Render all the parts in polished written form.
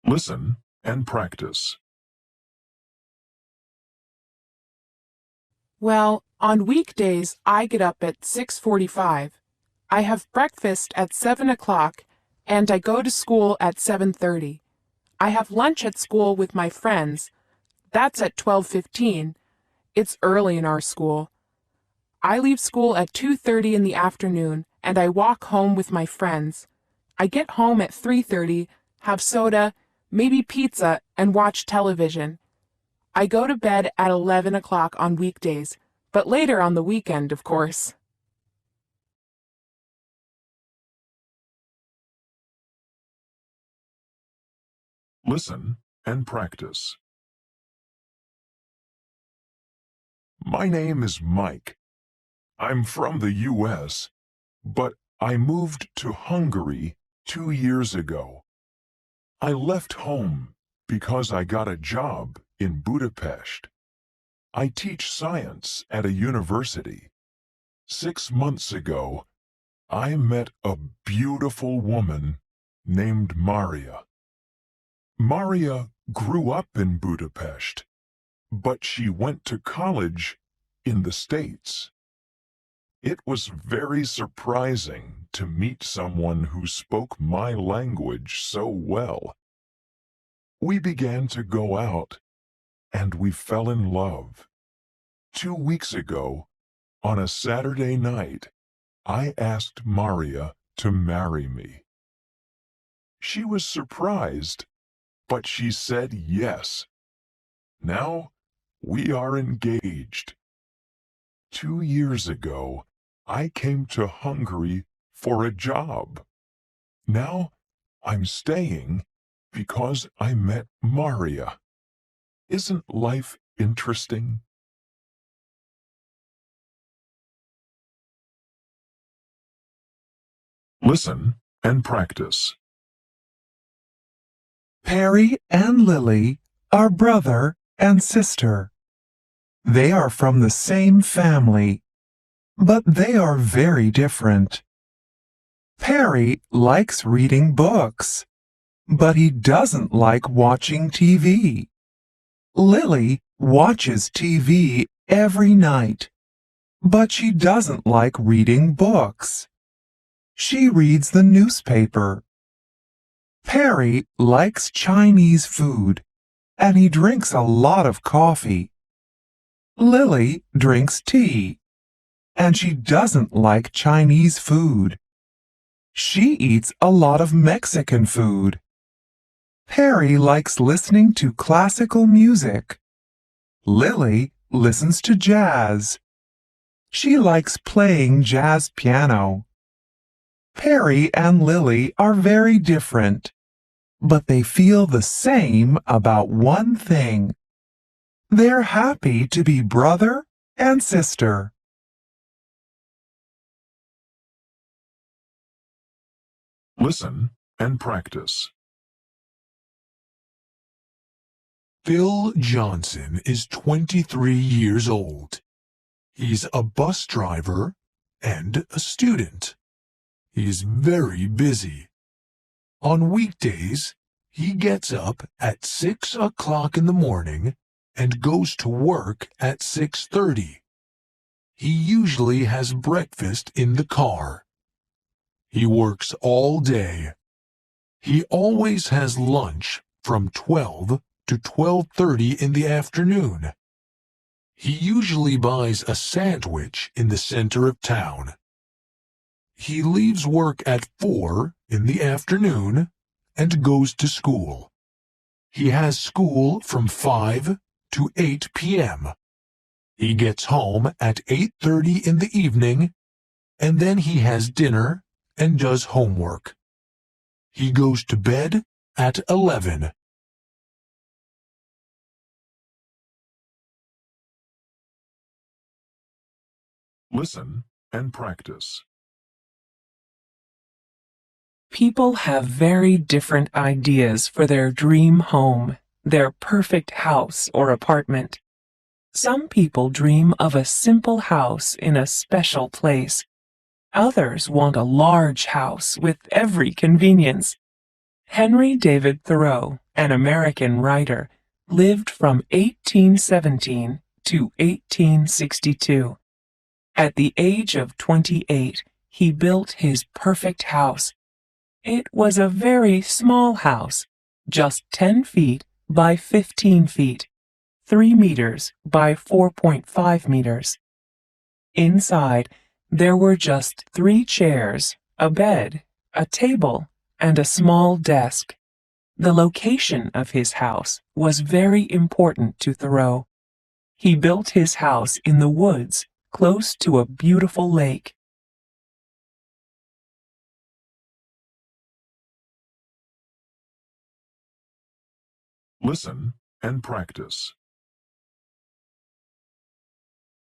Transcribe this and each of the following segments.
Listen and practice. Well, on weekdays, I get up at 6:45. I have breakfast at 7 o'clock, and I go to school at 7:30. I have lunch at school with my friends. That's at 12:15. It's early in our school. I leave school at 2:30 in the afternoon, and I walk home with my friends. I get home at 3:30, have soda, maybe pizza, and watch television. I go to bed at 11 o'clock on weekdays, but later on the weekend, of course. Listen and practice. My name is Mike. I'm from the U.S., but I moved to Hungary 2 years ago. I left home because I got a job in Budapest. I teach science at a university. 6 months ago, I met a beautiful woman named Maria. Maria grew up in Budapest, but she went to college in the States. It was very surprising to meet someone who spoke my language so well. We began to go out, and we fell in love. 2 weeks ago, on a Saturday night, I asked Maria to marry me. She was surprised, but she said yes. Now we are engaged. 2 years ago, I came to Hungary for a job. Now I'm staying because I met Maria. Isn't life interesting? Listen and practice. Perry and Lily are brother and sister. They are from the same family, but they are very different. Perry likes reading books, but he doesn't like watching TV. Lily watches TV every night, but she doesn't like reading books. She reads the newspaper. Perry likes Chinese food, and he drinks a lot of coffee. Lily drinks tea, and she doesn't like Chinese food. She eats a lot of Mexican food. Perry likes listening to classical music. Lily listens to jazz. She likes playing jazz piano. Perry and Lily are very different, but they feel the same about one thing. They're happy to be brother and sister. Listen and practice. Phil Johnson is 23 years old. He's a bus driver and a student. He is very busy. On weekdays, he gets up at 6 o'clock in the morning and goes to work at 6:30. He usually has breakfast in the car. He works all day. He always has lunch from 12 to 12:30 in the afternoon. He usually buys a sandwich in the center of town. He leaves work at 4 in the afternoon and goes to school. He has school from 5 to 8 p.m. He gets home at 8:30 in the evening, and then he has dinner and does homework. He goes to bed at 11. Listen and practice. People have very different ideas for their dream home, their perfect house or apartment. Some people dream of a simple house in a special place. Others want a large house with every convenience. Henry David Thoreau, an American writer, lived from 1817 to 1862. At the age of 28, he built his perfect house. It was a very small house, just 10 feet by 15 feet, 3 meters by 4.5 meters. Inside, there were just 3 chairs, a bed, a table, and a small desk. The location of his house was very important to Thoreau. He built his house in the woods, close to a beautiful lake. Listen and practice.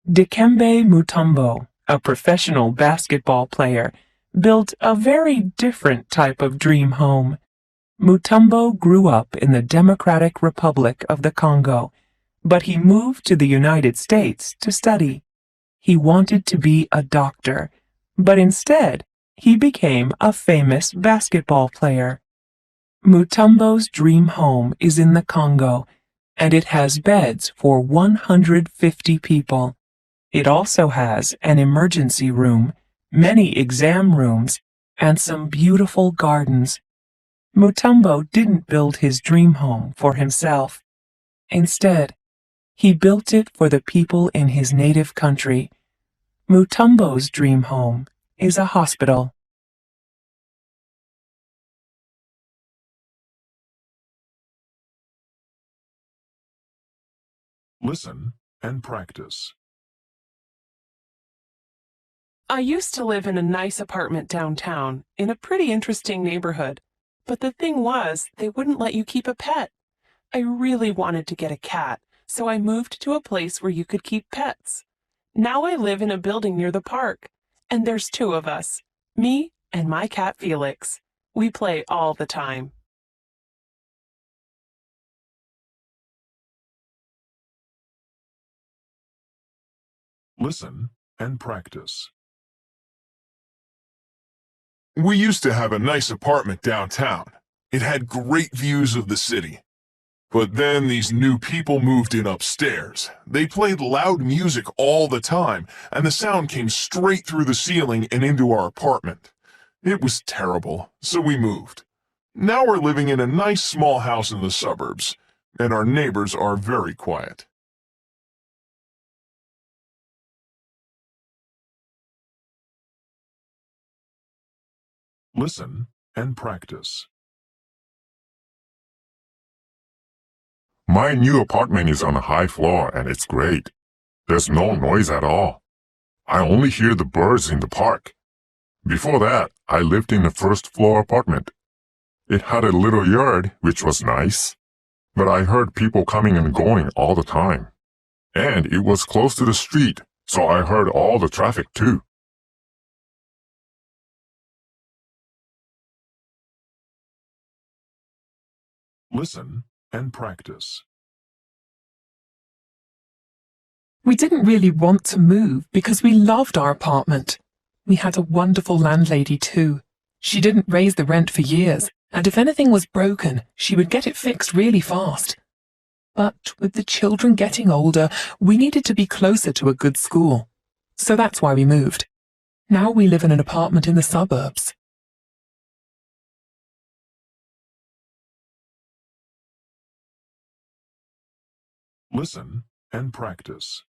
Dikembe Mutombo, a professional basketball player, built a very different type of dream home. Mutombo grew up in the Democratic Republic of the Congo, but he moved to the United States to study. He wanted to be a doctor, but instead he became a famous basketball player. Mutombo's dream home is in the Congo, and it has beds for 150 people. It also has an emergency room, many exam rooms, and some beautiful gardens. Mutombo didn't build his dream home for himself. Instead, he built it for the people in his native country. Mutombo's dream home is a hospital. Listen and practice. I used to live in a nice apartment downtown, in a pretty interesting neighborhood. But the thing was, they wouldn't let you keep a pet. I really wanted to get a cat, so I moved to a place where you could keep pets. Now I live in a building near the park, and there's 2 of us, me and my cat Felix. We play all the time. Listen and practice. We used to have a nice apartment downtown. It had great views of the city. But then these new people moved in upstairs. They played loud music all the time, and the sound came straight through the ceiling and into our apartment. It was terrible, so we moved. Now we're living in a nice small house in the suburbs, and our neighbors are very quiet. Listen and practice. My new apartment is on a high floor and it's great. There's no noise at all. I only hear the birds in the park. Before that, I lived in a first-floor apartment. It had a little yard, which was nice, but I heard people coming and going all the time. And it was close to the street, so I heard all the traffic too. Listen and practice. We didn't really want to move because we loved our apartment. We had a wonderful landlady too. She didn't raise the rent for years, and if anything was broken, she would get it fixed really fast. But with the children getting older, we needed to be closer to a good school. So that's why we moved. Now we live in an apartment in the suburbs. Listen and practice.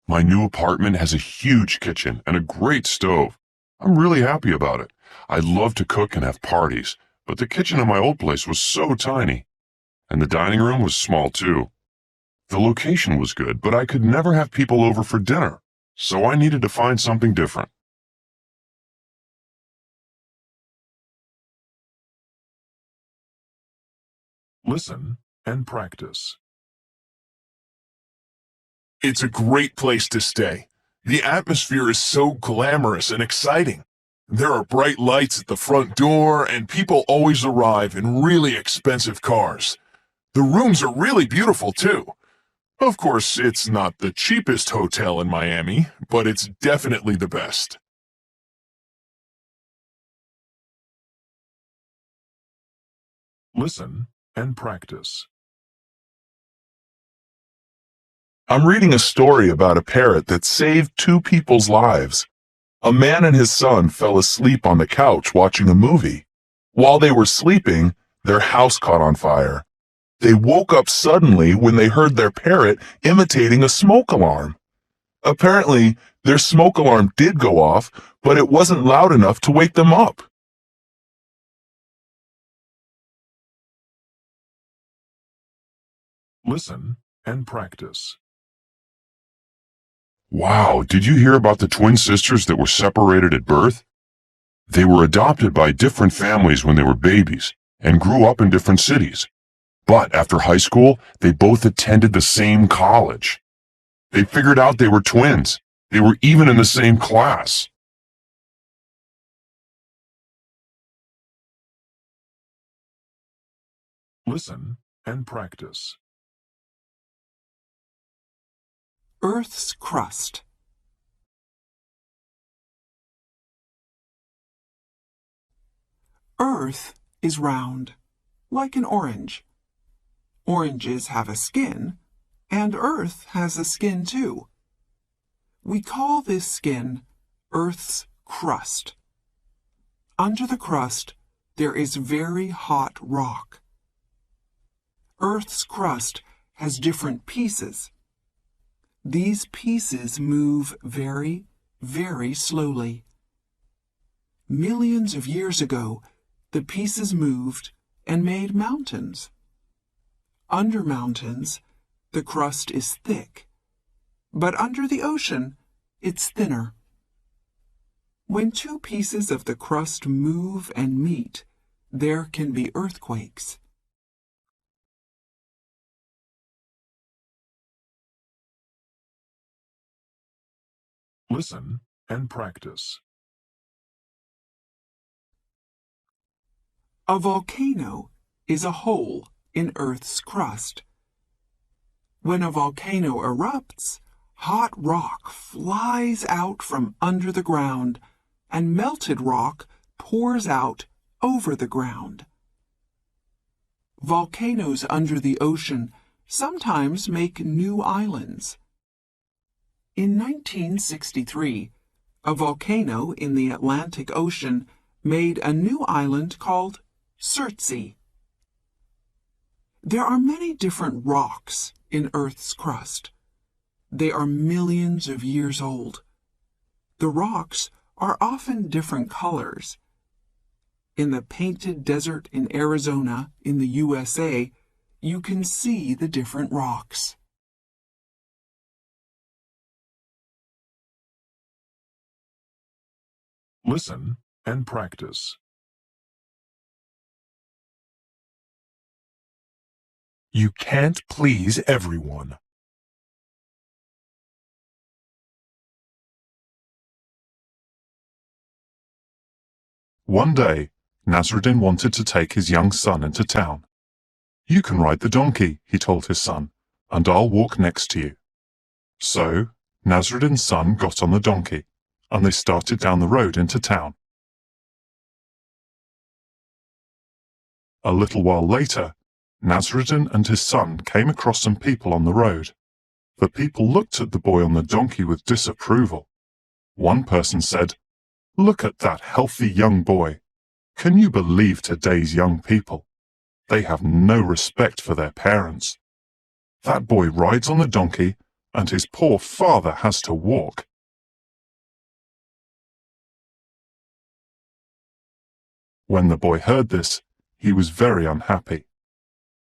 My new apartment has a huge kitchen and a great stove. I'm really happy about it. I love to cook and have parties, but the kitchen in my old place was so tiny. And the dining room was small too. The location was good, but I could never have people over for dinner, so I needed to find something different. Listen and practice. It's a great place to stay. The atmosphere is so glamorous and exciting. There are bright lights at the front door, and people always arrive in really expensive cars. The rooms are really beautiful, too. Of course, it's not the cheapest hotel in Miami, but it's definitely the best. Listen and practice. I'm reading a story about a parrot that saved two people's lives. A man and his son fell asleep on the couch watching a movie. While they were sleeping, their house caught on fire. They woke up suddenly when they heard their parrot imitating a smoke alarm. Apparently, their smoke alarm did go off, but it wasn't loud enough to wake them up. Listen and practice. Wow, did you hear about the twin sisters that were separated at birth? They were adopted by different families when they were babies and grew up in different cities. But after high school, they both attended the same college. They figured out they were twins. They were even in the same class. Listen and practice. Earth's crust. Earth is round, like an orange. Oranges have a skin, and Earth has a skin too. We call this skin Earth's crust. Under the crust, there is very hot rock. Earth's crust has different pieces. These pieces move very, very slowly. Millions of years ago, the pieces moved and made mountains. Under mountains, the crust is thick, but under the ocean, it's thinner. When two pieces of the crust move and meet, there can be earthquakes. Listen and practice. A volcano is a hole in Earth's crust. When a volcano erupts, hot rock flies out from under the ground, and melted rock pours out over the ground. Volcanoes under the ocean sometimes make new islands. In 1963, a volcano in the Atlantic Ocean made a new island called Surtsey. There are many different rocks in Earth's crust. They are millions of years old. The rocks are often different colors. In the Painted Desert in Arizona, in the USA, you can see the different rocks. Listen and practice. You can't please everyone. One day, Nasruddin wanted to take his young son into town. "You can ride the donkey," he told his son, "and I'll walk next to you." So, Nasruddin's son got on the donkey, and they started down the road into town. A little while later, Nasruddin and his son came across some people on the road. The people looked at the boy on the donkey with disapproval. One person said, "Look at that healthy young boy. Can you believe today's young people? They have no respect for their parents. That boy rides on the donkey, and his poor father has to walk." When the boy heard this, he was very unhappy.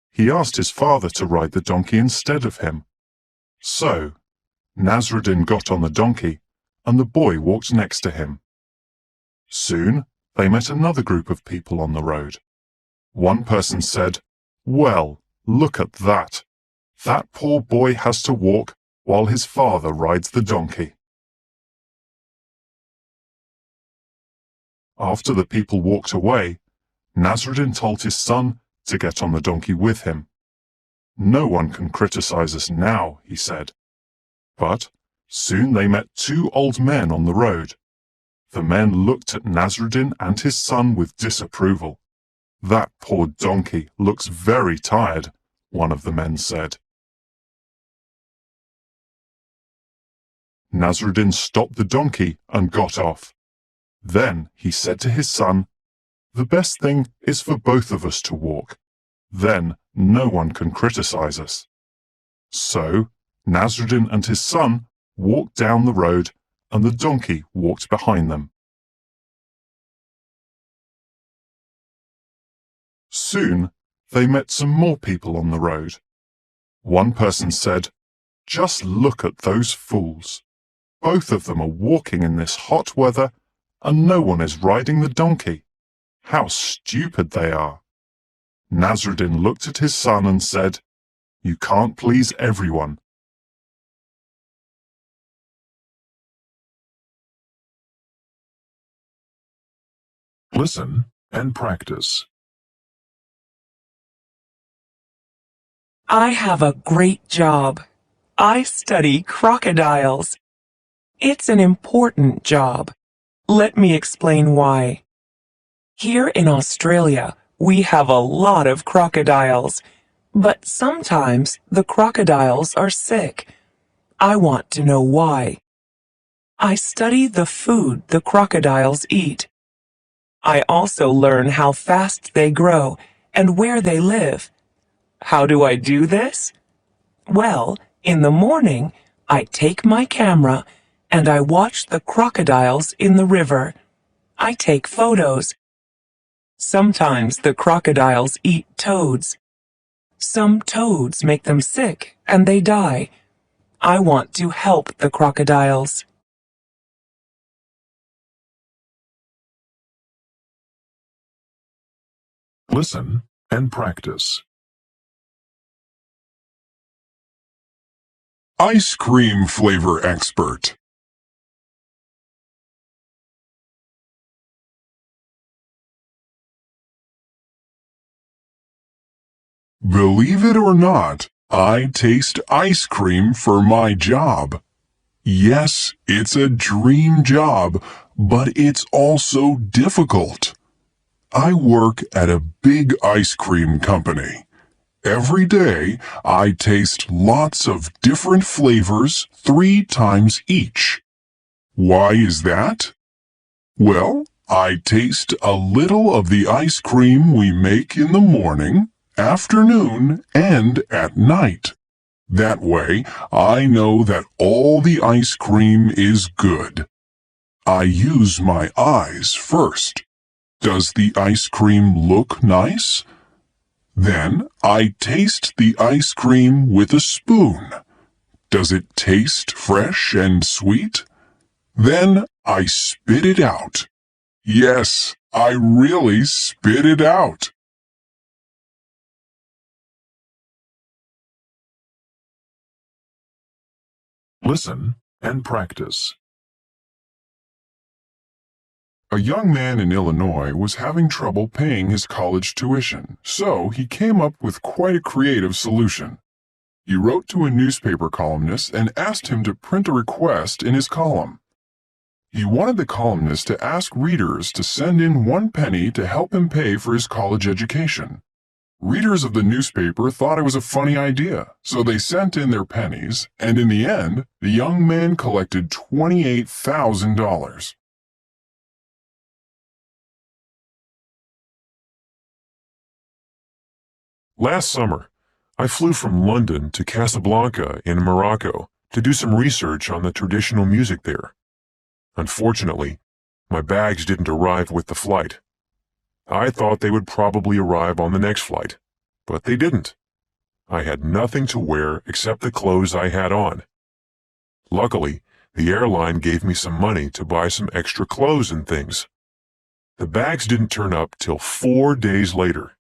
He asked his father to ride the donkey instead of him. So, Nasruddin got on the donkey, and the boy walked next to him. Soon, they met another group of people on the road. One person said, "Well, look at that. That poor boy has to walk while his father rides the donkey." After the people walked away, Nasruddin told his son to get on the donkey with him. "No one can criticize us now," he said. But soon they met two old men on the road. The men looked at Nasruddin and his son with disapproval. That poor donkey looks very tired, one of the men said. Nasruddin stopped the donkey and got off. Then he said to his son, "The best thing is for both of us to walk. Then no one can criticize us." So Nasruddin and his son walked down the road, and the donkey walked behind them. Soon they met some more people on the road. One person said, "Just look at those fools. Both of them are walking in this hot weather, and no one is riding the donkey. How stupid they are." Nasruddin looked at his son and said, "You can't please everyone." Listen and practice. I have a great job. I study crocodiles. It's an important job. Let me explain why. Here in Australia, we have a lot of crocodiles, but sometimes the crocodiles are sick. I want to know why. I study the food the crocodiles eat. I also learn how fast they grow and where they live. How do I do this? Well, in the morning, I take my camera and I watch the crocodiles in the river. I take photos. Sometimes the crocodiles eat toads. Some toads make them sick and they die. I want to help the crocodiles. Listen and practice. Ice cream flavor expert. Believe it or not, I taste ice cream for my job. Yes, it's a dream job, but it's also difficult. I work at a big ice cream company. Every day, I taste lots of different flavors 3 times each. Why is that? Well, I taste a little of the ice cream we make in the morning, afternoon, and at night. That way, I know that all the ice cream is good. I use my eyes first. Does the ice cream look nice? Then I taste the ice cream with a spoon. Does it taste fresh and sweet? Then I spit it out. Yes, I really spit it out. Listen and practice. A young man in Illinois was having trouble paying his college tuition, so he came up with quite a creative solution. He wrote to a newspaper columnist and asked him to print a request in his column. He wanted the columnist to ask readers to send in 1 penny to help him pay for his college education. Readers of the newspaper thought it was a funny idea, so they sent in their pennies, and in the end, the young man collected $28,000. Last summer, I flew from London to Casablanca in Morocco to do some research on the traditional music there. Unfortunately, my bags didn't arrive with the flight. I thought they would probably arrive on the next flight, but they didn't. I had nothing to wear except the clothes I had on. Luckily, the airline gave me some money to buy some extra clothes and things. The bags didn't turn up till 4 days later.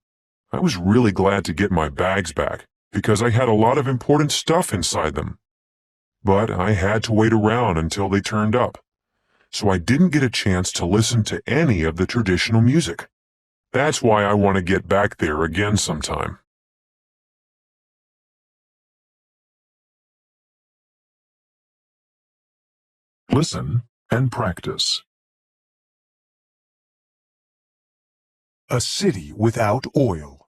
I was really glad to get my bags back because I had a lot of important stuff inside them. But I had to wait around until they turned up, so I didn't get a chance to listen to any of the traditional music. That's why I want to get back there again sometime. Listen and practice. A city without oil.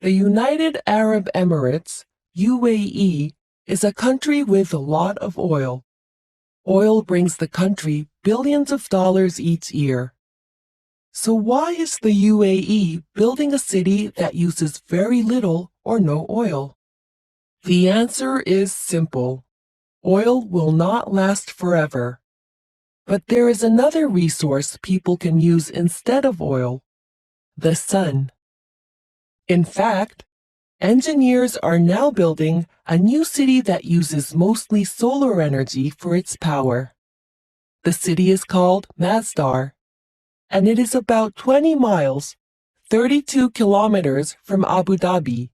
The United Arab Emirates, UAE, is a country with a lot of oil. Oil brings the country billions of dollars each year. So why is the UAE building a city that uses very little or no oil? The answer is simple. Oil will not last forever. But there is another resource people can use instead of oil: the sun. In fact, engineers are now building a new city that uses mostly solar energy for its power. The city is called Masdar, and it is about 20 miles, 32 kilometers from Abu Dhabi,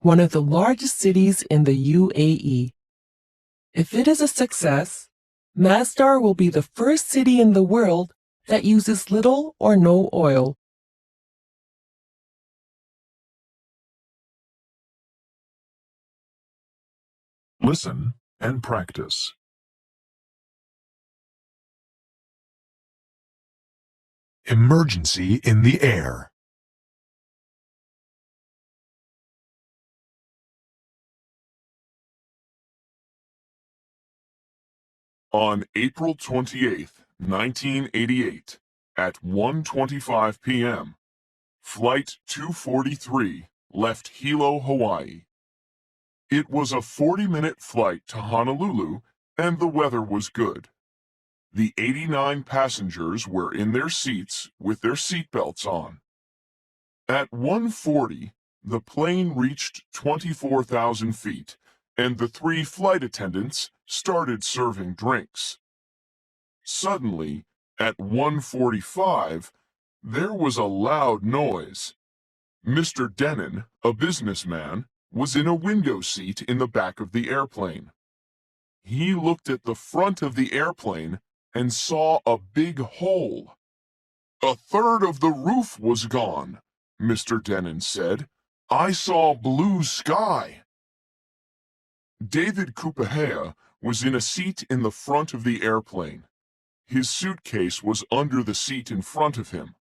one of the largest cities in the UAE. If it is a success, Masdar will be the first city in the world that uses little or no oil. Listen and practice. Emergency in the air. On April 28, 1988, at 1:25 p.m., Flight 243 left Hilo, Hawaii. It was a 40-minute flight to Honolulu, and the weather was good. The 89 passengers were in their seats with their seatbelts on. At 1:40, the plane reached 24,000 feet, and the 3 flight attendants started serving drinks. Suddenly, at 1:45, there was a loud noise. Mr. Denon, a businessman, was in a window seat in the back of the airplane. He looked at the front of the airplane and saw a big hole. "A third of the roof was gone," Mr. Denon said. "I saw blue sky." David Kupahea was in a seat in the front of the airplane. His suitcase was under the seat in front of him.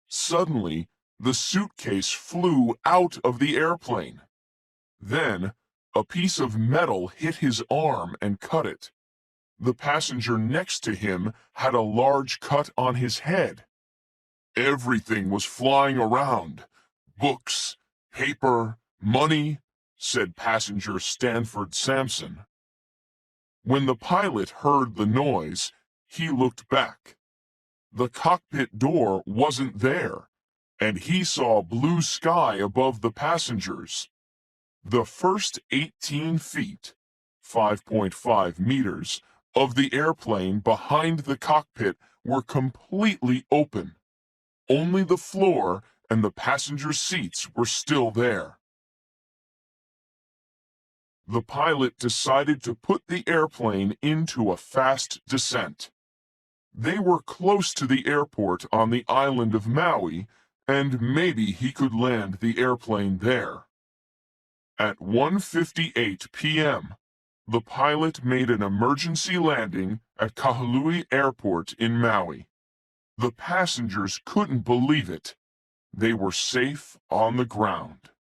Suddenly, the suitcase flew out of the airplane. Then, a piece of metal hit his arm and cut it. The passenger next to him had a large cut on his head. "Everything was flying around. Books, paper, money," said passenger Stanford Sampson. When the pilot heard the noise, he looked back. The cockpit door wasn't there, and he saw blue sky above the passengers. The first 18 feet, 5.5 meters, of the airplane behind the cockpit were completely open. Only the floor and the passenger seats were still there. The pilot decided to put the airplane into a fast descent. They were close to the airport on the island of Maui, and maybe he could land the airplane there. At 1:58 p.m., the pilot made an emergency landing at Kahului Airport in Maui. The passengers couldn't believe it. They were safe on the ground.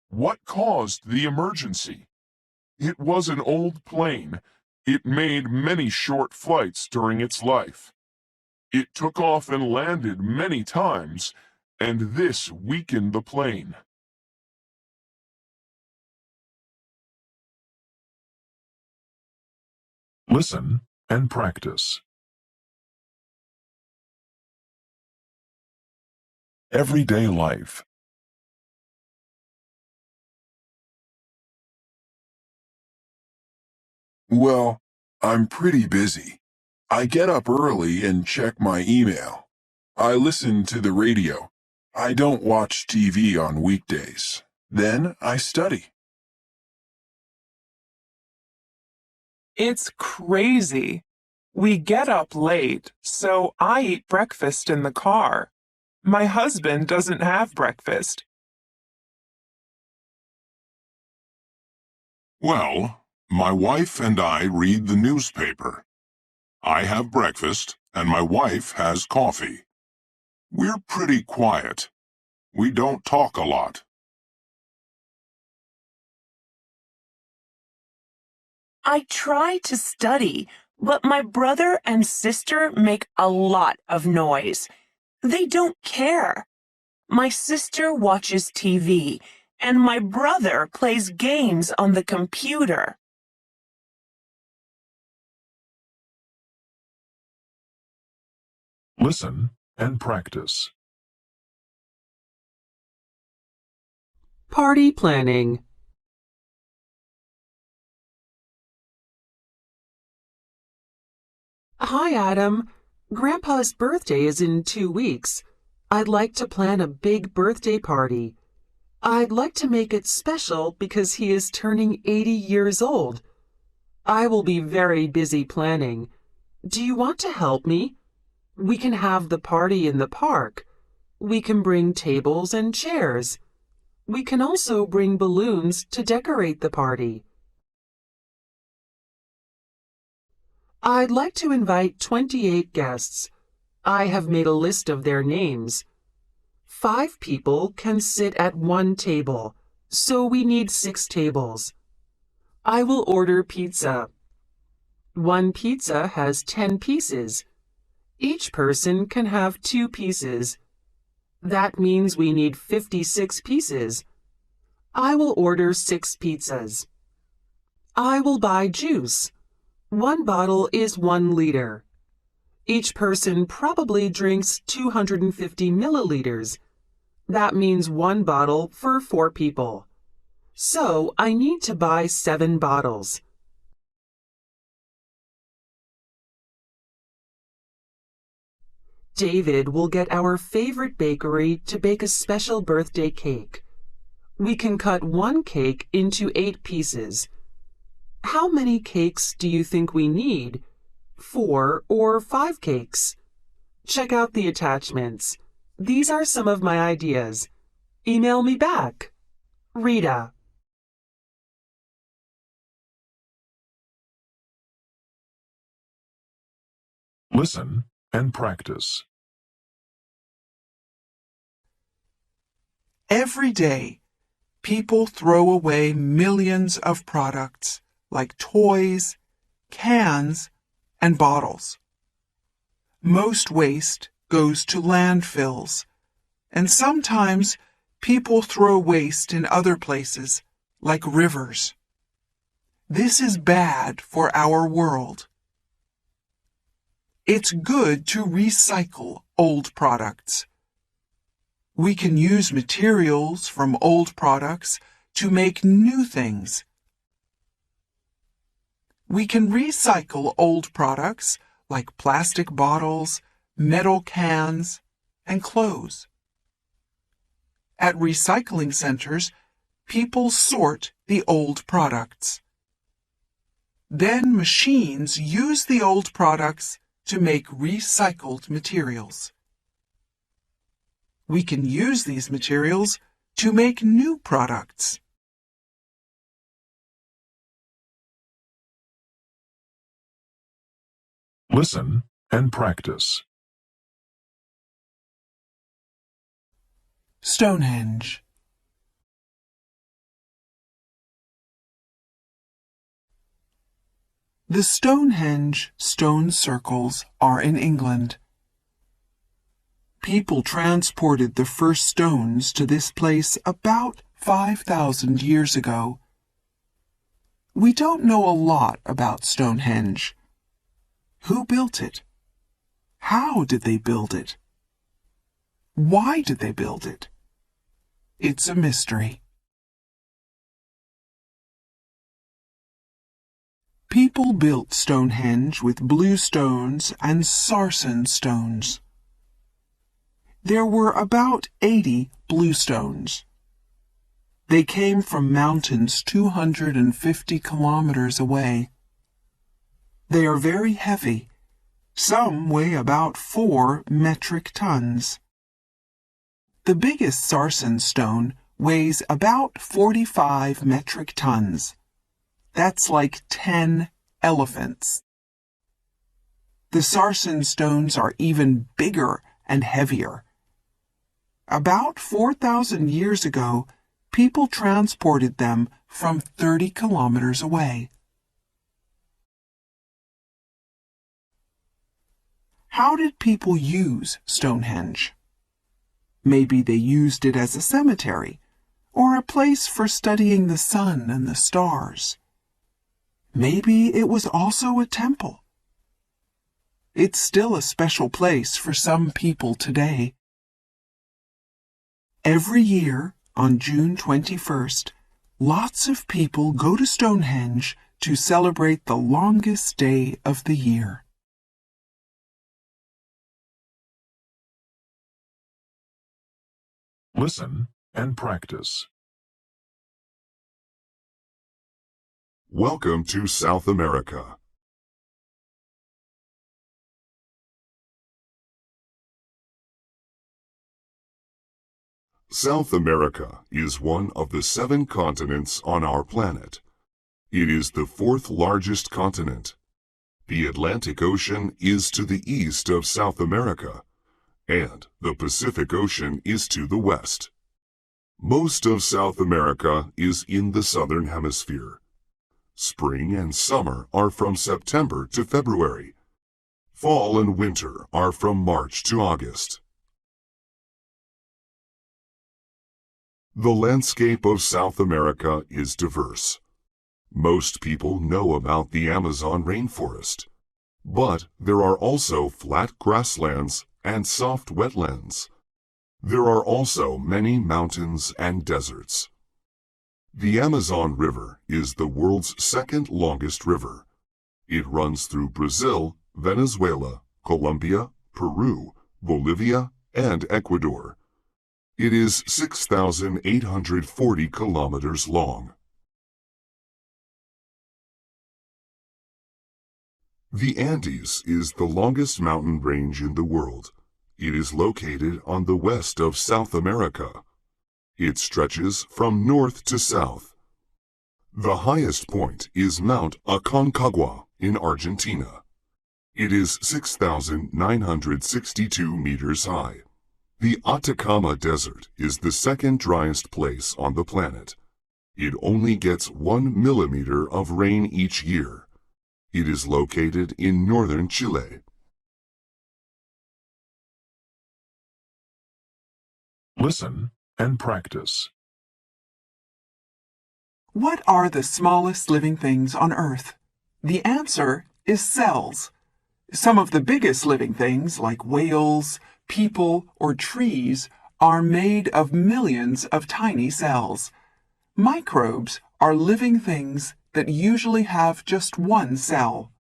What caused the emergency? It was an old plane. It made many short flights during its life. It took off and landed many times, and this weakened the plane. Listen and practice. Everyday life. Well, I'm pretty busy. I get up early and check my email. I listen to the radio. I don't watch TV on weekdays. Then I study. It's crazy. We get up late, so I eat breakfast in the car. My husband doesn't have breakfast. Well, My wife and I read the newspaper. I have breakfast, and my wife has coffee. We're pretty quiet. We don't talk a lot. I try to study, but my brother and sister make a lot of noise. They don't care. My sister watches TV, and my brother plays games on the computer. Listen and practice. Party planning. Hi, Adam. Grandpa's birthday is in 2 weeks. I'd like to plan a big birthday party. I'd like to make it special because he is turning 80 years old. I will be very busy planning. Do you want to help me? We can have the party in the park. We can bring tables and chairs. We can also bring balloons to decorate the party. I'd like to invite 28 guests. I have made a list of their names. 5 people can sit at one table, so we need 6 tables. I will order pizza. One pizza has 10 pieces. Each person can have 2 pieces. That means we need 56 pieces. I will order 6 pizzas. I will buy juice. 1 bottle is 1 liter. Each person probably drinks 250 milliliters. That means 1 bottle for 4 people. So I need to buy 7 bottles. David will get our favorite bakery to bake a special birthday cake. We can cut 1 cake into 8 pieces. How many cakes do you think we need? 4 or 5 cakes? Check out the attachments. These are some of my ideas. Email me back. Rita. Listen and practice. Every day, people throw away millions of products like toys, cans, and bottles. Most waste goes to landfills, and sometimes people throw waste in other places like rivers. This is bad for our world. It's good to recycle old products. We can use materials from old products to make new things. We can recycle old products like plastic bottles, metal cans, and clothes. At recycling centers, people sort the old products. Then machines use the old products to make recycled materials. We can use these materials to make new products. Listen and practice. Stonehenge. The Stonehenge stone circles are in England. People transported the first stones to this place about 5,000 years ago. We don't know a lot about Stonehenge. Who built it? How did they build it? Why did they build it? It's a mystery. People built Stonehenge with blue stones and sarsen stones. There were about 80 blue stones. They came from mountains 250 kilometers away. They are very heavy. Some weigh about 4 metric tons. The biggest sarsen stone weighs about 45 metric tons. That's like 10 elephants. The sarsen stones are even bigger and heavier. About 4,000 years ago, people transported them from 30 kilometers away. How did people use Stonehenge? Maybe they used it as a cemetery, or a place for studying the sun and the stars. Maybe it was also a temple. It's still a special place for some people today. Every year, on June 21st, lots of people go to Stonehenge to celebrate the longest day of the year. Listen and practice. Welcome to South America. South America is one of the 7 continents on our planet. It is the 4th largest continent. The Atlantic Ocean is to the east of South America, and the Pacific Ocean is to the west. Most of South America is in the southern hemisphere. Spring and summer are from September to February. Fall and winter are from March to August. The landscape of South America is diverse. Most people know about the Amazon rainforest, but there are also flat grasslands and soft wetlands. There are also many mountains and deserts. The Amazon River is the world's 2nd longest river. It runs through Brazil, Venezuela, Colombia, Peru, Bolivia, and Ecuador. It is 6,840 kilometers long. The Andes is the longest mountain range in the world. It is located on the west of South America. It stretches from north to south. The highest point is Mount Aconcagua in Argentina. It is 6,962 meters high. The Atacama Desert is the 2nd driest place on the planet. It only gets 1 millimeter of rain each year. It is located in northern Chile. Listen and practice. What are the smallest living things on Earth? The answer is cells. Some of the biggest living things, like whales, people, or trees, are made of millions of tiny cells. Microbes are living things that usually have just one cell.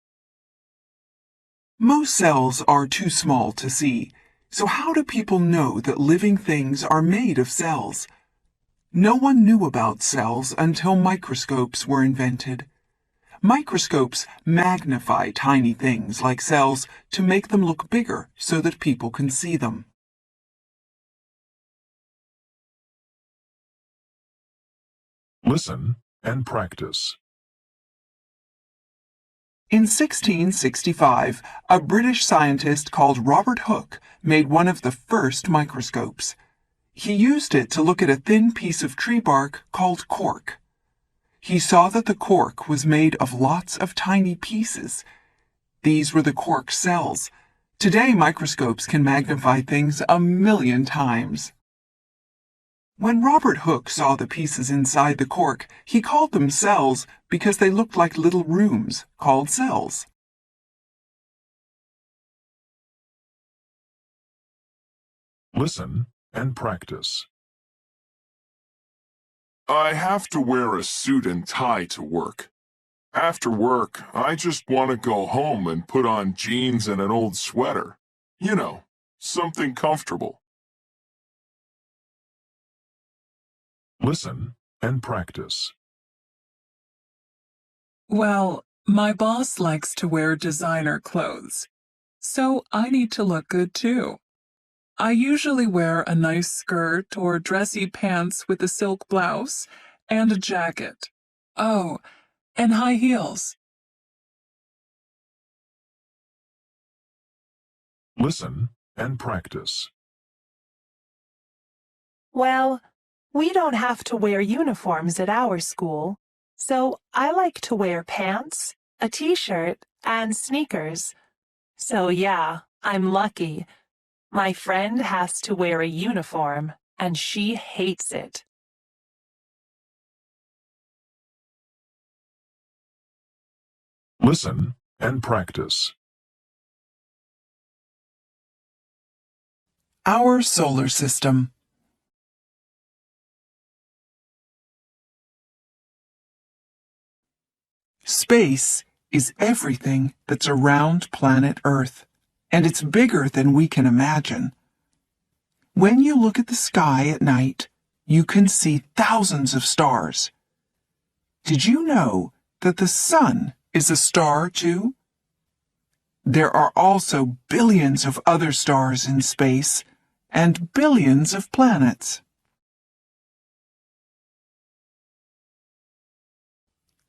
Most cells are too small to see, so how do people know that living things are made of cells? No one knew about cells until microscopes were invented. Microscopes magnify tiny things like cells to make them look bigger so that people can see them. Listen and practice. In 1665, a British scientist called Robert Hooke made one of the first microscopes. He used it to look at a thin piece of tree bark called cork. He saw that the cork was made of lots of tiny pieces. These were the cork cells. Today, microscopes can magnify things 1,000,000 times. When Robert Hooke saw the pieces inside the cork, he called them cells because they looked like little rooms called cells. Listen and practice. I have to wear a suit and tie to work. After work, I just want to go home and put on jeans and an old sweater. You know, something comfortable. Listen and practice. Well, my boss likes to wear designer clothes, so I need to look good too. I usually wear a nice skirt or dressy pants with a silk blouse and a jacket. Oh, and high heels. Listen and practice. Well, we don't have to wear uniforms at our school, so I like to wear pants, a t-shirt, and sneakers. So yeah, I'm lucky. My friend has to wear a uniform, and she hates it. Listen and practice. Our solar system. Space is everything that's around planet Earth, and it's bigger than we can imagine. When you look at the sky at night, you can see thousands of stars. Did you know that the sun is a star too? There are also billions of other stars in space and billions of planets.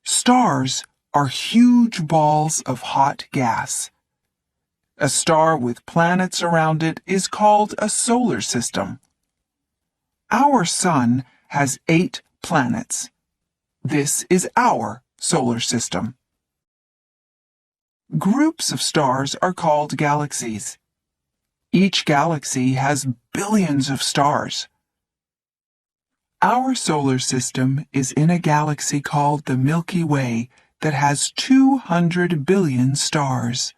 Stars are huge balls of hot gas. A star with planets around it is called a solar system. Our sun has 8 planets. This is our solar system. Groups of stars are called galaxies. Each galaxy has billions of stars. Our solar system is in a galaxy called the Milky Way that has 200 billion stars.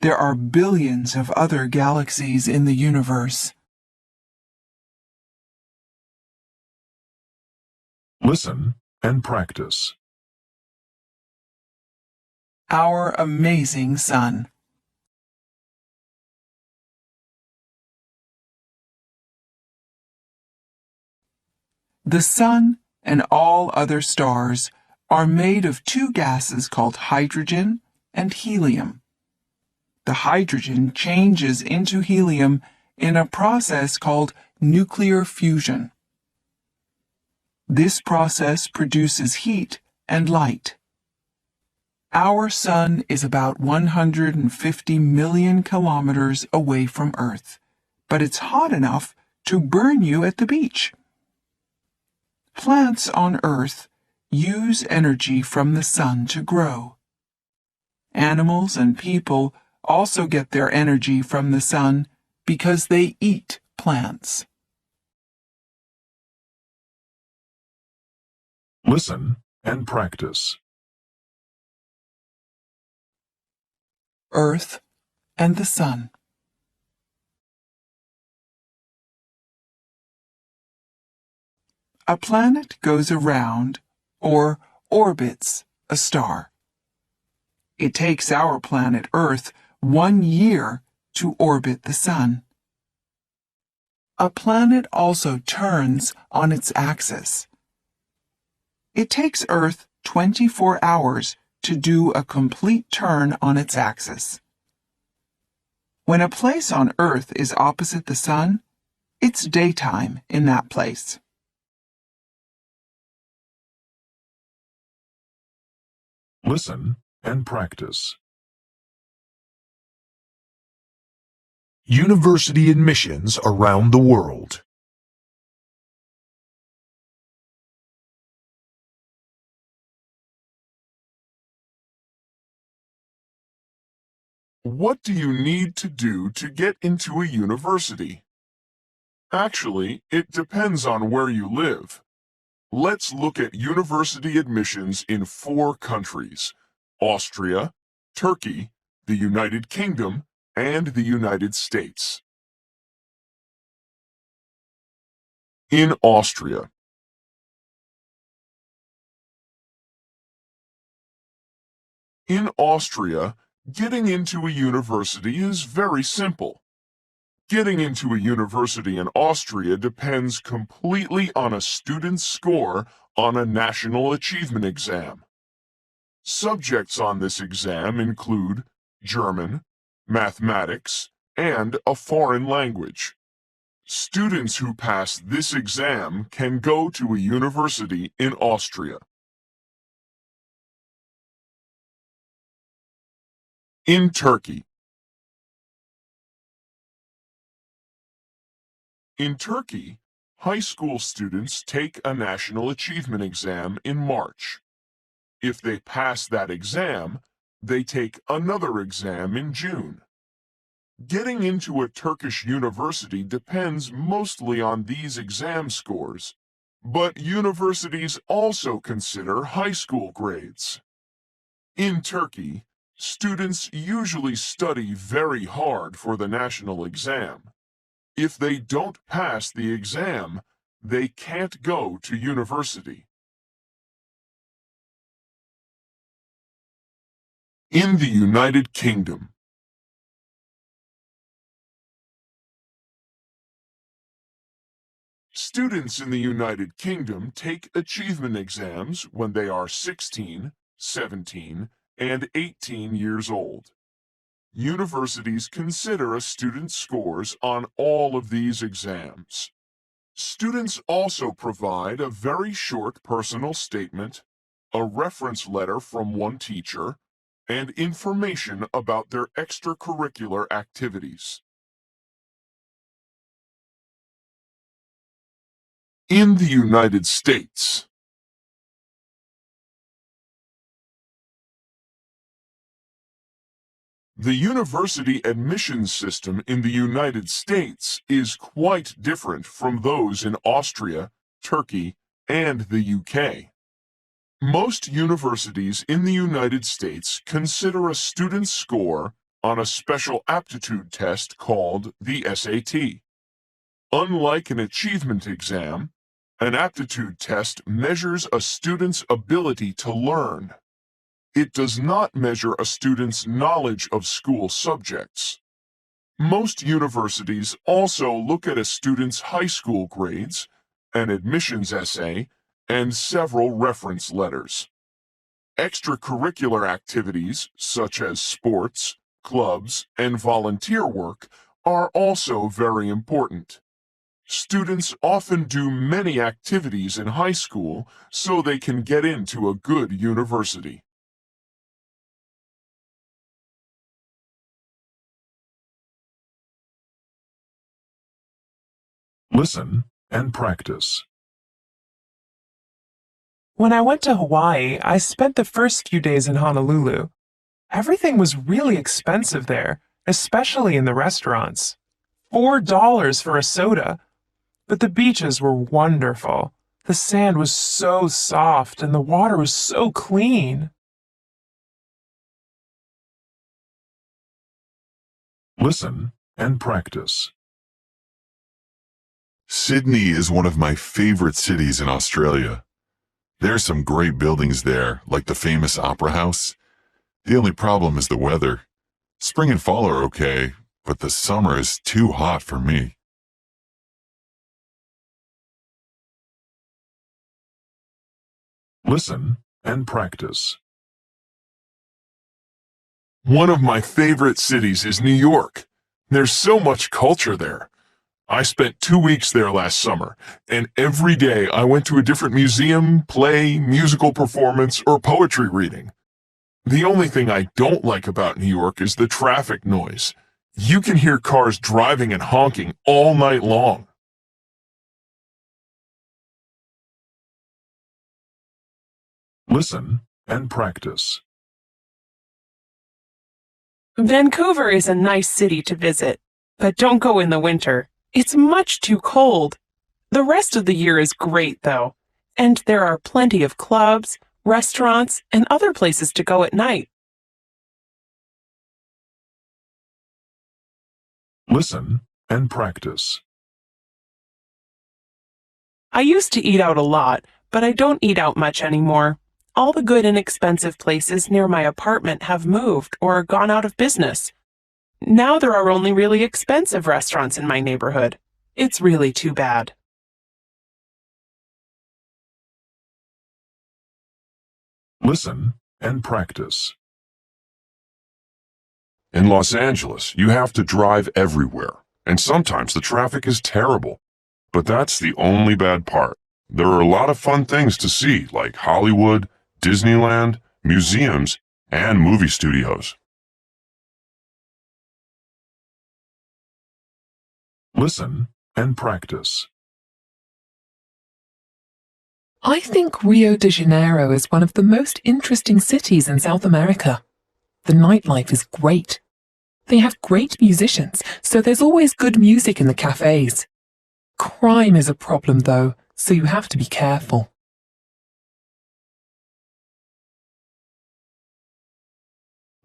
There are billions of other galaxies in the universe. Listen and practice. Our amazing sun. The sun and all other stars are made of 2 gases called hydrogen and helium. The hydrogen changes into helium in a process called nuclear fusion. This process produces heat and light. Our sun is about 150 million kilometers away from Earth, but it's hot enough to burn you at the beach. Plants on Earth use energy from the sun to grow. Animals and people also get their energy from the sun because they eat plants. Listen and practice. Earth and the sun. A planet goes around or orbits a star. It takes our planet Earth 1 year to orbit the sun. A planet also turns on its axis. It takes Earth 24 hours to do a complete turn on its axis. When a place on Earth is opposite the sun, it's daytime in that place. Listen and practice. University admissions around the world. What do you need to do to get into a university? Actually, it depends on where you live. Let's look at university admissions in 4 countries: Austria, Turkey, the United Kingdom, and the United States. In Austria. In Austria, getting into a university is very simple. Getting into a university in Austria depends completely on a student's score on a national achievement exam. Subjects on this exam include German, mathematics, and a foreign language. Students who pass this exam can go to a university in Austria. In Turkey. In Turkey, high school students take a national achievement exam in March. If they pass that exam, they take another exam in June. Getting into a Turkish university depends mostly on these exam scores, but universities also consider high school grades. In Turkey, students usually study very hard for the national exam. If they don't pass the exam, they can't go to university. In the United Kingdom. Students in the United Kingdom take achievement exams when they are 16, 17, and 18 years old. Universities consider a student's scores on all of these exams. Students also provide a very short personal statement, a reference letter from one teacher, and information about their extracurricular activities. In the United States. The university admissions system in the United States is quite different from those in Austria, Turkey, and the UK. Most universities in the United States consider a student's score on a special aptitude test called the SAT. Unlike an achievement exam, an aptitude test measures a student's ability to learn. It does not measure a student's knowledge of school subjects. Most universities also look at a student's high school grades, an admissions essay, and several reference letters. Extracurricular activities, such as sports, clubs, and volunteer work, are also very important. Students often do many activities in high school so they can get into a good university. Listen and practice. When I went to Hawaii, I spent the first few days in Honolulu. Everything was really expensive there, especially in the restaurants. $4 for a soda. But the beaches were wonderful. The sand was so soft and the water was so clean. Listen and practice. Sydney is one of my favorite cities in Australia. There are some great buildings there, like the famous Opera House. The only problem is the weather. Spring and fall are okay, but the summer is too hot for me. Listen and practice. One of my favorite cities is New York. There's so much culture there. I spent 2 weeks there last summer, and every day I went to a different museum, play, musical performance, or poetry reading. The only thing I don't like about New York is the traffic noise. You can hear cars driving and honking all night long. Listen and practice. Vancouver is a nice city to visit, but don't go in the winter. It's much too cold. The rest of the year is great, though, and there are plenty of clubs, restaurants, and other places to go at night. Listen and practice. I used to eat out a lot, but I don't eat out much anymore. All the good and expensive places near my apartment have moved or gone out of business. Now there are only really expensive restaurants in my neighborhood. It's really too bad. Listen and practice. In Los Angeles, you have to drive everywhere, and sometimes the traffic is terrible. But that's the only bad part. There are a lot of fun things to see, like Hollywood, Disneyland, museums, and movie studios. Listen and practice. I think Rio de Janeiro is one of the most interesting cities in South America. The nightlife is great. They have great musicians, so there's always good music in the cafes. Crime is a problem, though, so you have to be careful.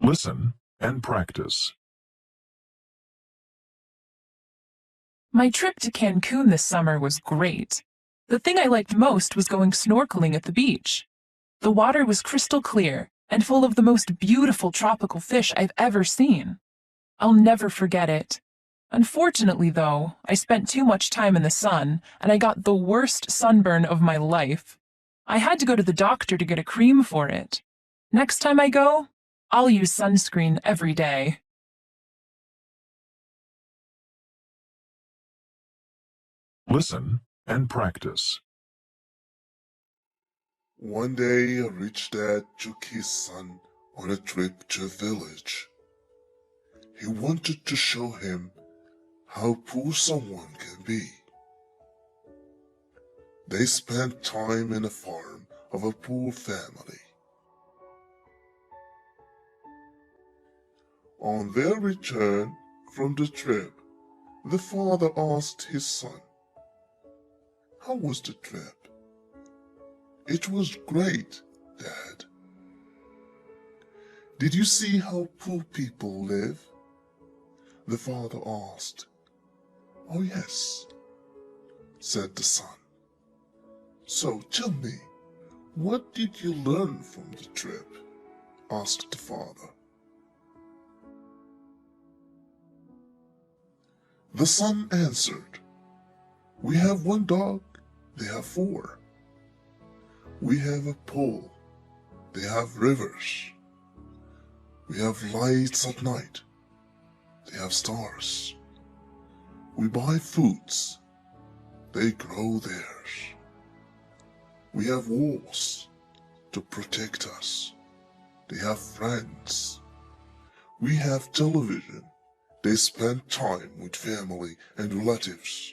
Listen and practice. My trip to Cancun this summer was great. The thing I liked most was going snorkeling at the beach. The water was crystal clear and full of the most beautiful tropical fish I've ever seen. I'll never forget it. Unfortunately, though, I spent too much time in the sun and I got the worst sunburn of my life. I had to go to the doctor to get a cream for it. Next time I go, I'll use sunscreen every day. Listen and practice. One day a rich dad took his son on a trip to a village. He wanted to show him how poor someone can be. They spent time in a farm of a poor family. On their return from the trip, the father asked his son, "How was the trip?" "It was great, Dad." "Did you see how poor people live?" the father asked. "Oh yes," said the son. "So tell me, what did you learn from the trip?" asked the father. The son answered, "We have one dog, they have four. We have a pool, they have rivers. We have lights at night, they have stars. We buy foods, they grow theirs. We have walls to protect us, they have friends. We have television, they spend time with family and relatives."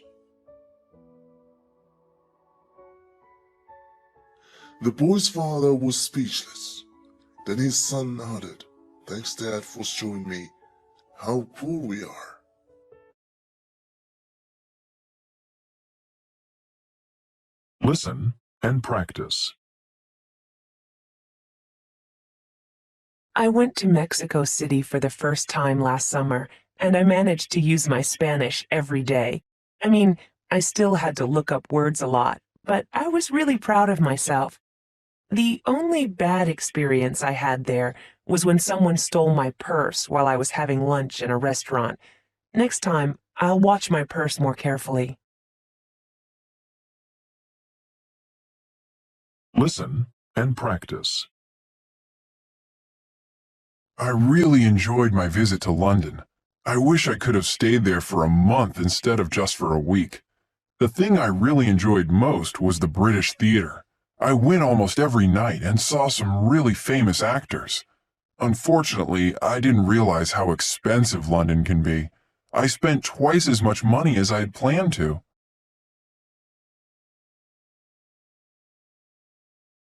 The boy's father was speechless. Then his son nodded, "Thanks, Dad, for showing me how poor we are." Listen and practice. I went to Mexico City for the first time last summer, and I managed to use my Spanish every day. I mean, I still had to look up words a lot, but I was really proud of myself. The only bad experience I had there was when someone stole my purse while I was having lunch in a restaurant. Next time, I'll watch my purse more carefully. Listen and practice. I really enjoyed my visit to London. I wish I could have stayed there for a month instead of just for a week. The thing I really enjoyed most was the British theater. I went almost every night and saw some really famous actors. Unfortunately, I didn't realize how expensive London can be. I spent twice as much money as I had planned to.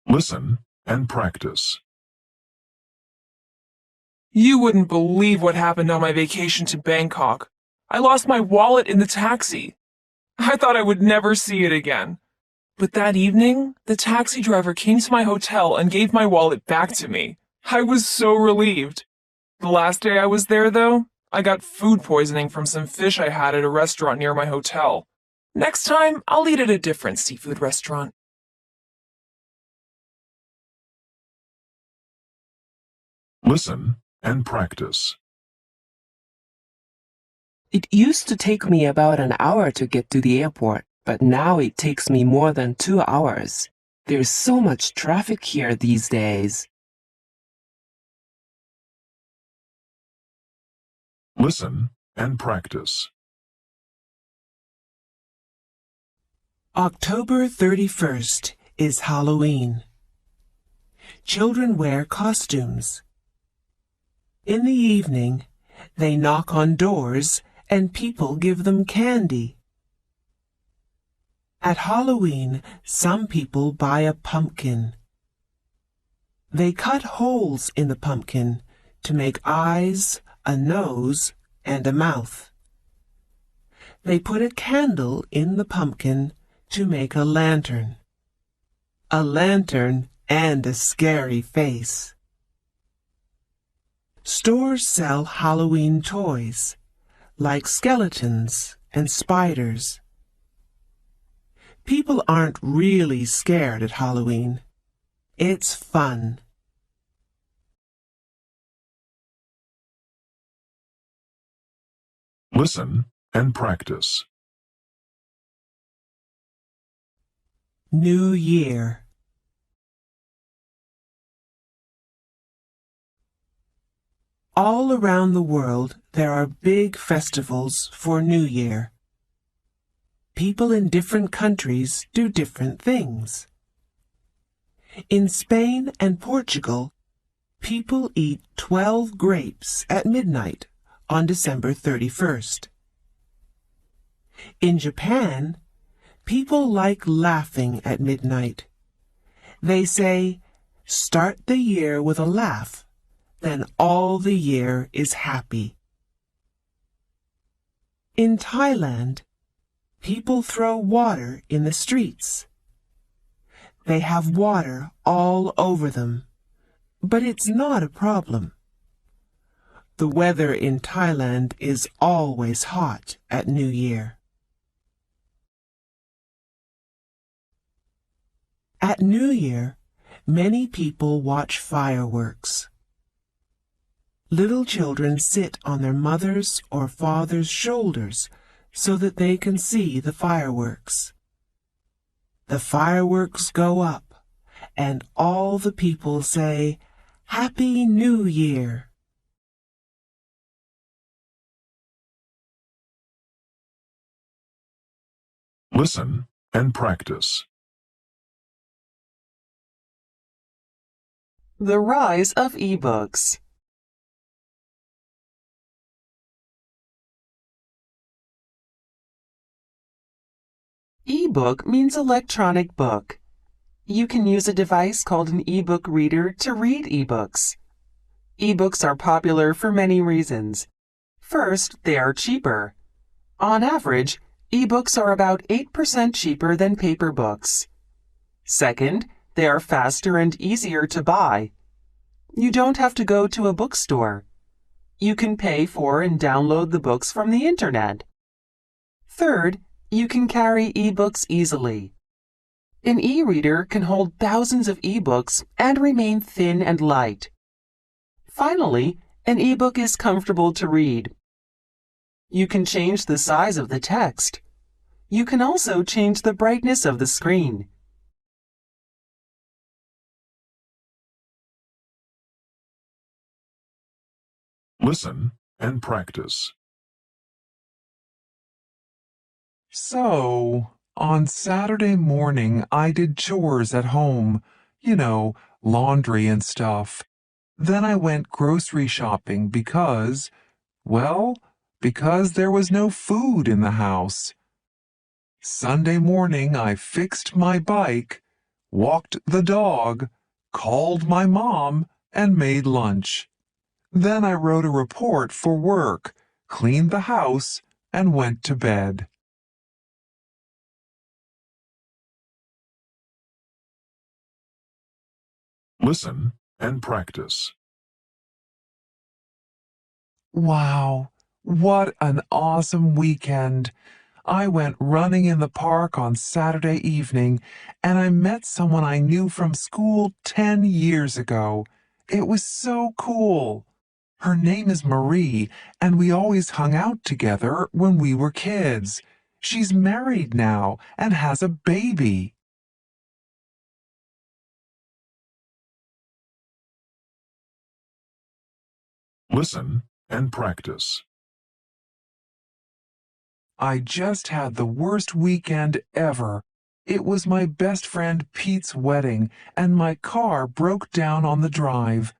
Listen and practice. You wouldn't believe what happened on my vacation to Bangkok. I lost my wallet in the taxi. I thought I would never see it again. But that evening, the taxi driver came to my hotel and gave my wallet back to me. I was so relieved. The last day I was there, though, I got food poisoning from some fish I had at a restaurant near my hotel. Next time, I'll eat at a different seafood restaurant. Listen and practice. It used to take me about an hour to get to the airport, but now it takes me more than 2 hours. There's so much traffic here these days. Listen and practice. October 31st is Halloween. Children wear costumes. In the evening, they knock on doors and people give them candy. At Halloween, some people buy a pumpkin. They cut holes in the pumpkin to make eyes, a nose, and a mouth. They put a candle in the pumpkin to make a lantern. A lantern and a scary face. Stores sell Halloween toys, like skeletons and spiders. People aren't really scared at Halloween. It's fun. Listen and practice. New Year. All around the world, there are big festivals for New Year. People in different countries do different things. In Spain and Portugal, people eat 12 grapes at midnight on December 31st. In Japan, people like laughing at midnight. They say, "Start the year with a laugh, then all the year is happy." In Thailand, people throw water in the streets. They have water all over them, but it's not a problem. The weather in Thailand is always hot at New Year. At New Year, many people watch fireworks. Little children sit on their mother's or father's shoulders so that they can see the fireworks. The fireworks go up, and all the people say, "Happy New Year!" Listen and practice. The rise of ebooks. Ebook means electronic book. You can use a device called an ebook reader to read ebooks. Ebooks are popular for many reasons. First, they are cheaper. On average, ebooks are about 8% cheaper than paper books. Second, they are faster and easier to buy. You don't have to go to a bookstore. You can pay for and download the books from the internet. Third, you can carry ebooks easily. An e-reader can hold thousands of ebooks and remain thin and light. Finally, an ebook is comfortable to read. You can change the size of the text. You can also change the brightness of the screen. Listen and practice. So, on Saturday morning, I did chores at home, laundry and stuff. Then I went grocery shopping because there was no food in the house. Sunday morning, I fixed my bike, walked the dog, called my mom, and made lunch. Then I wrote a report for work, cleaned the house, and went to bed. Listen and practice. Wow, what an awesome weekend! I went running in the park on Saturday evening, and I met someone I knew from school 10 years ago. It was so cool. Her name is Marie, and we always hung out together when we were kids. She's married now and has a baby. Listen and practice. I just had the worst weekend ever. It was my best friend Pete's wedding, and my car broke down on the drive.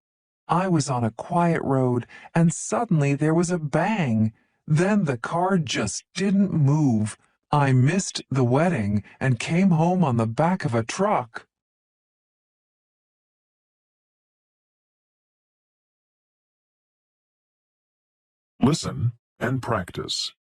I was on a quiet road, and suddenly there was a bang. Then the car just didn't move. I missed the wedding and came home on the back of a truck. Listen and practice.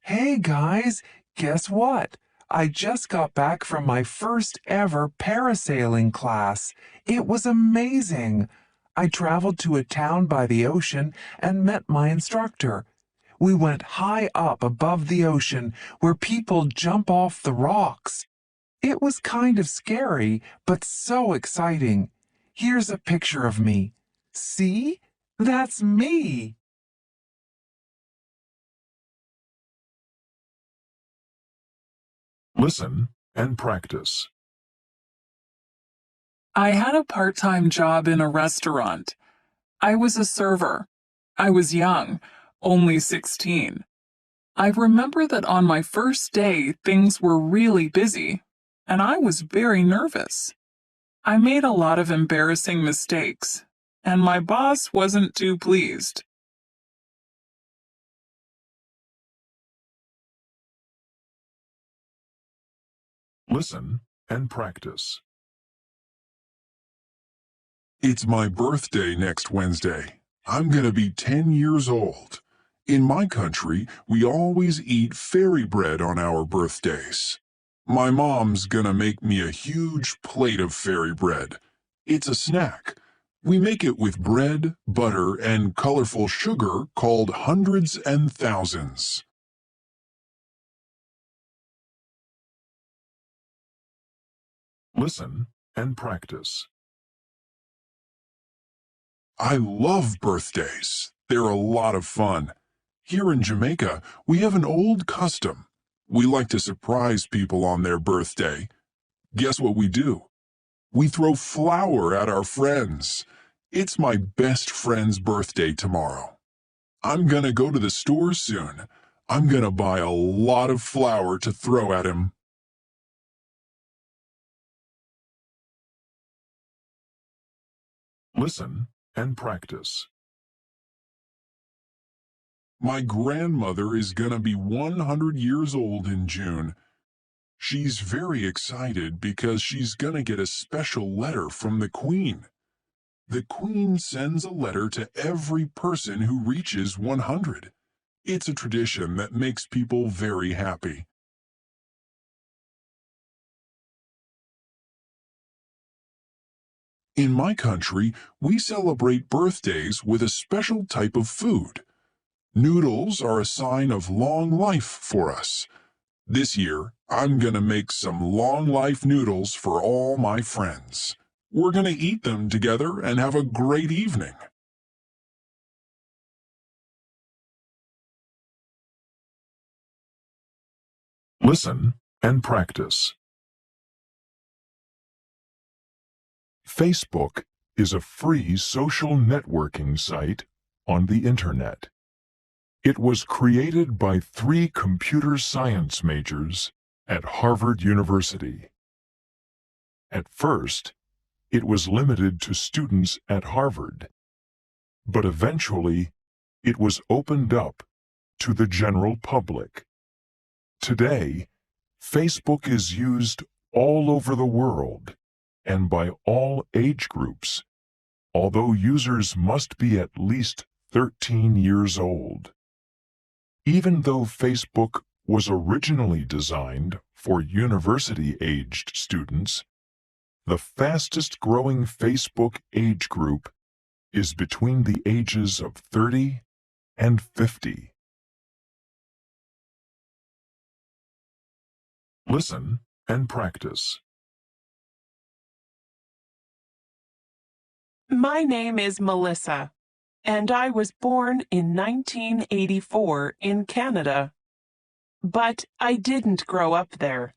Hey guys, guess what? I just got back from my first ever parasailing class. It was amazing. I traveled to a town by the ocean and met my instructor. We went high up above the ocean where people jump off the rocks. It was kind of scary, but so exciting. Here's a picture of me. See? That's me. Listen and practice. I had a part-time job in a restaurant. I was a server. I was young, only 16. I remember that on my first day, things were really busy, and I was very nervous. I made a lot of embarrassing mistakes, and my boss wasn't too pleased. Listen and practice. It's my birthday next Wednesday. I'm gonna be 10 years old. In my country, we always eat fairy bread on our birthdays. My mom's gonna make me a huge plate of fairy bread. It's a snack. We make it with bread, butter, and colorful sugar called hundreds and thousands. Listen and practice. I love birthdays. They're a lot of fun. Here in Jamaica, we have an old custom. We like to surprise people on their birthday. Guess what we do? We throw flour at our friends. It's my best friend's birthday tomorrow. I'm gonna go to the store soon. I'm gonna buy a lot of flour to throw at him. Listen and practice. My grandmother is gonna be 100 years old in June. She's very excited because she's gonna get a special letter from the Queen. The Queen sends a letter to every person who reaches 100. It's a tradition that makes people very happy. In my country, we celebrate birthdays with a special type of food. Noodles are a sign of long life for us. This year, I'm gonna make some long life noodles for all my friends. We're gonna eat them together and have a great evening. Listen and practice. Facebook is a free social networking site on the Internet. It was created by 3 computer science majors at Harvard University. At first, it was limited to students at Harvard, but eventually it was opened up to the general public. Today, Facebook is used all over the world and by all age groups, although users must be at least 13 years old. Even though Facebook was originally designed for university-aged students, the fastest-growing Facebook age group is between the ages of 30 and 50. Listen and practice. My name is Melissa, and I was born in 1984 in Canada. But I didn't grow up there.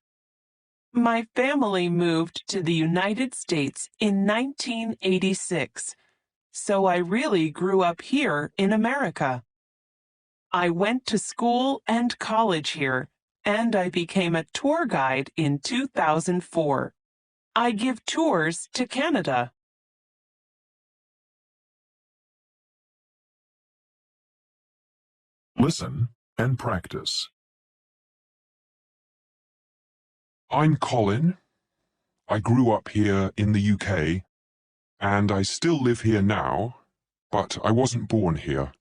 My family moved to the United States in 1986, so I really grew up here in America. I went to school and college here, and I became a tour guide in 2004. I give tours to Canada. Listen and practice. I'm Colin. I grew up here in the UK, and I still live here now, but I wasn't born here.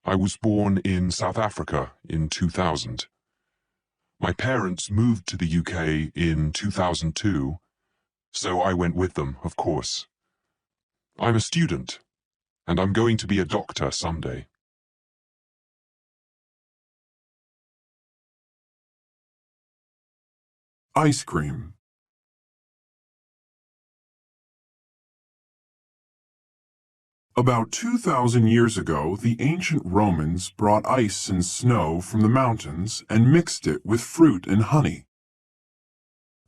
I was born in South Africa in 2000. My parents moved to the UK in 2002, so I went with them, of course. I'm a student, and I'm going to be a doctor someday. Ice cream. About 2,000 years ago, the ancient Romans brought ice and snow from the mountains and mixed it with fruit and honey.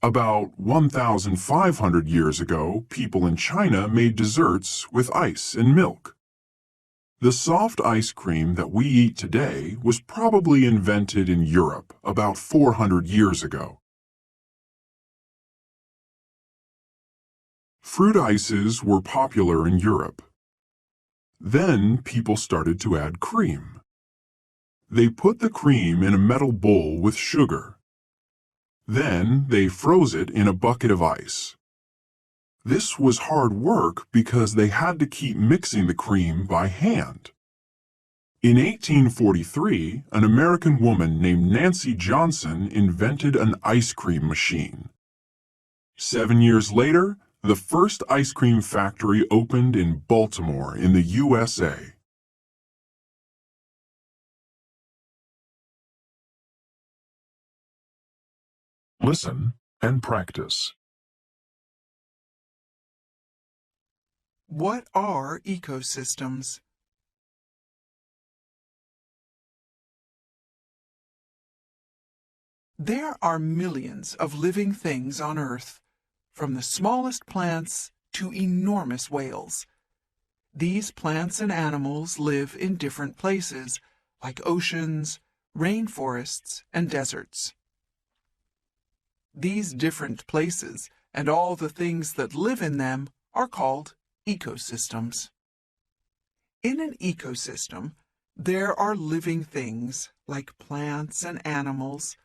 About 1,500 years ago, people in China made desserts with ice and milk. The soft ice cream that we eat today was probably invented in Europe about 400 years ago. Fruit ices were popular in Europe. Then people started to add cream. They put the cream in a metal bowl with sugar. Then they froze it in a bucket of ice. This was hard work because they had to keep mixing the cream by hand. In 1843, an American woman named Nancy Johnson invented an ice cream machine. 7 years later, the first ice cream factory opened in Baltimore in the USA. Listen and practice. What are ecosystems? There are millions of living things on Earth, from the smallest plants to enormous whales. These plants and animals live in different places, like oceans, rainforests, and deserts. These different places and all the things that live in them are called ecosystems. In an ecosystem, there are living things like plants and animals,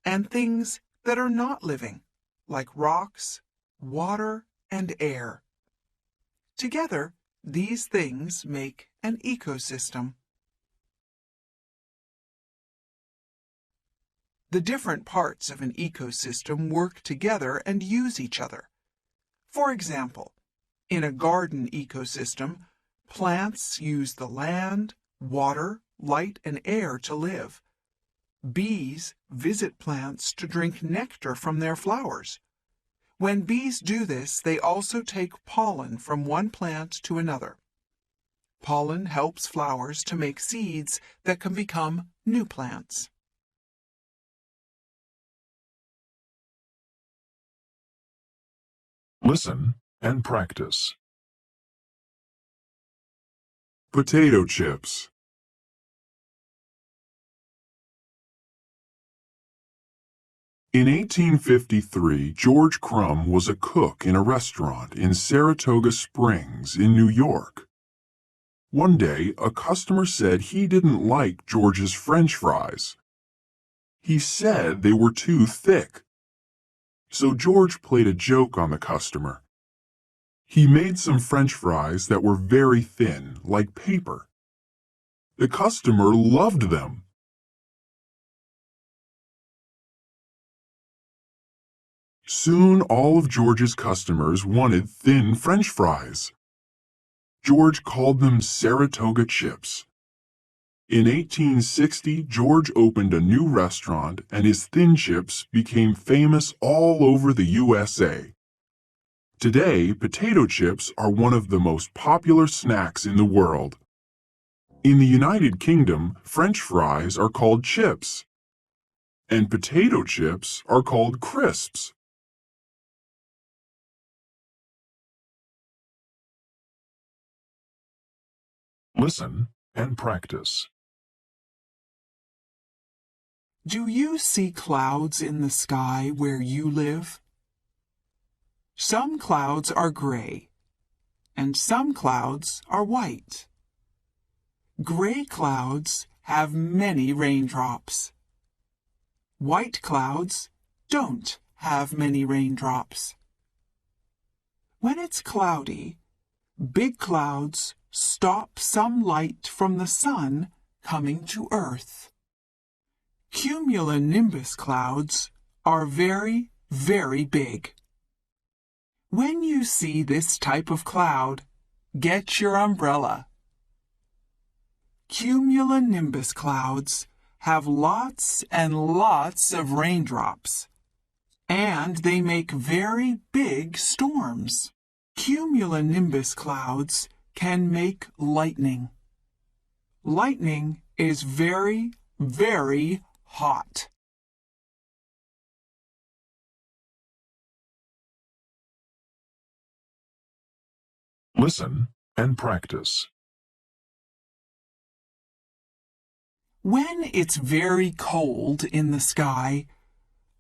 and things that are not living, like rocks, water, and air. Together, these things make an ecosystem. The different parts of an ecosystem work together and use each other. For example, in a garden ecosystem, plants use the land, water, light, and air to live. Bees visit plants to drink nectar from their flowers. When bees do this, they also take pollen from one plant to another. Pollen helps flowers to make seeds that can become new plants. Listen and practice. Potato chips. In 1853, George Crumb was a cook in a restaurant in Saratoga Springs in New York. One day, a customer said he didn't like George's French fries. He said they were too thick. So George played a joke on the customer. He made some French fries that were very thin, like paper. The customer loved them. Soon all of George's customers wanted thin French fries. George called them Saratoga chips. In 1860, George opened a new restaurant and his thin chips became famous all over the USA. Today, potato chips are one of the most popular snacks in the world. In the United Kingdom, French fries are called chips, and potato chips are called crisps. Listen and practice. Do you see clouds in the sky where you live? Some clouds are gray, and some clouds are white. Gray clouds have many raindrops. White clouds don't have many raindrops. When it's cloudy, big clouds stop some light from the sun coming to Earth. Cumulonimbus clouds are very, very big. When you see this type of cloud, get your umbrella. Cumulonimbus clouds have lots and lots of raindrops, and they make very big storms. Cumulonimbus clouds can make lightning. Lightning is very, very hot. Listen and practice. When it's very cold in the sky,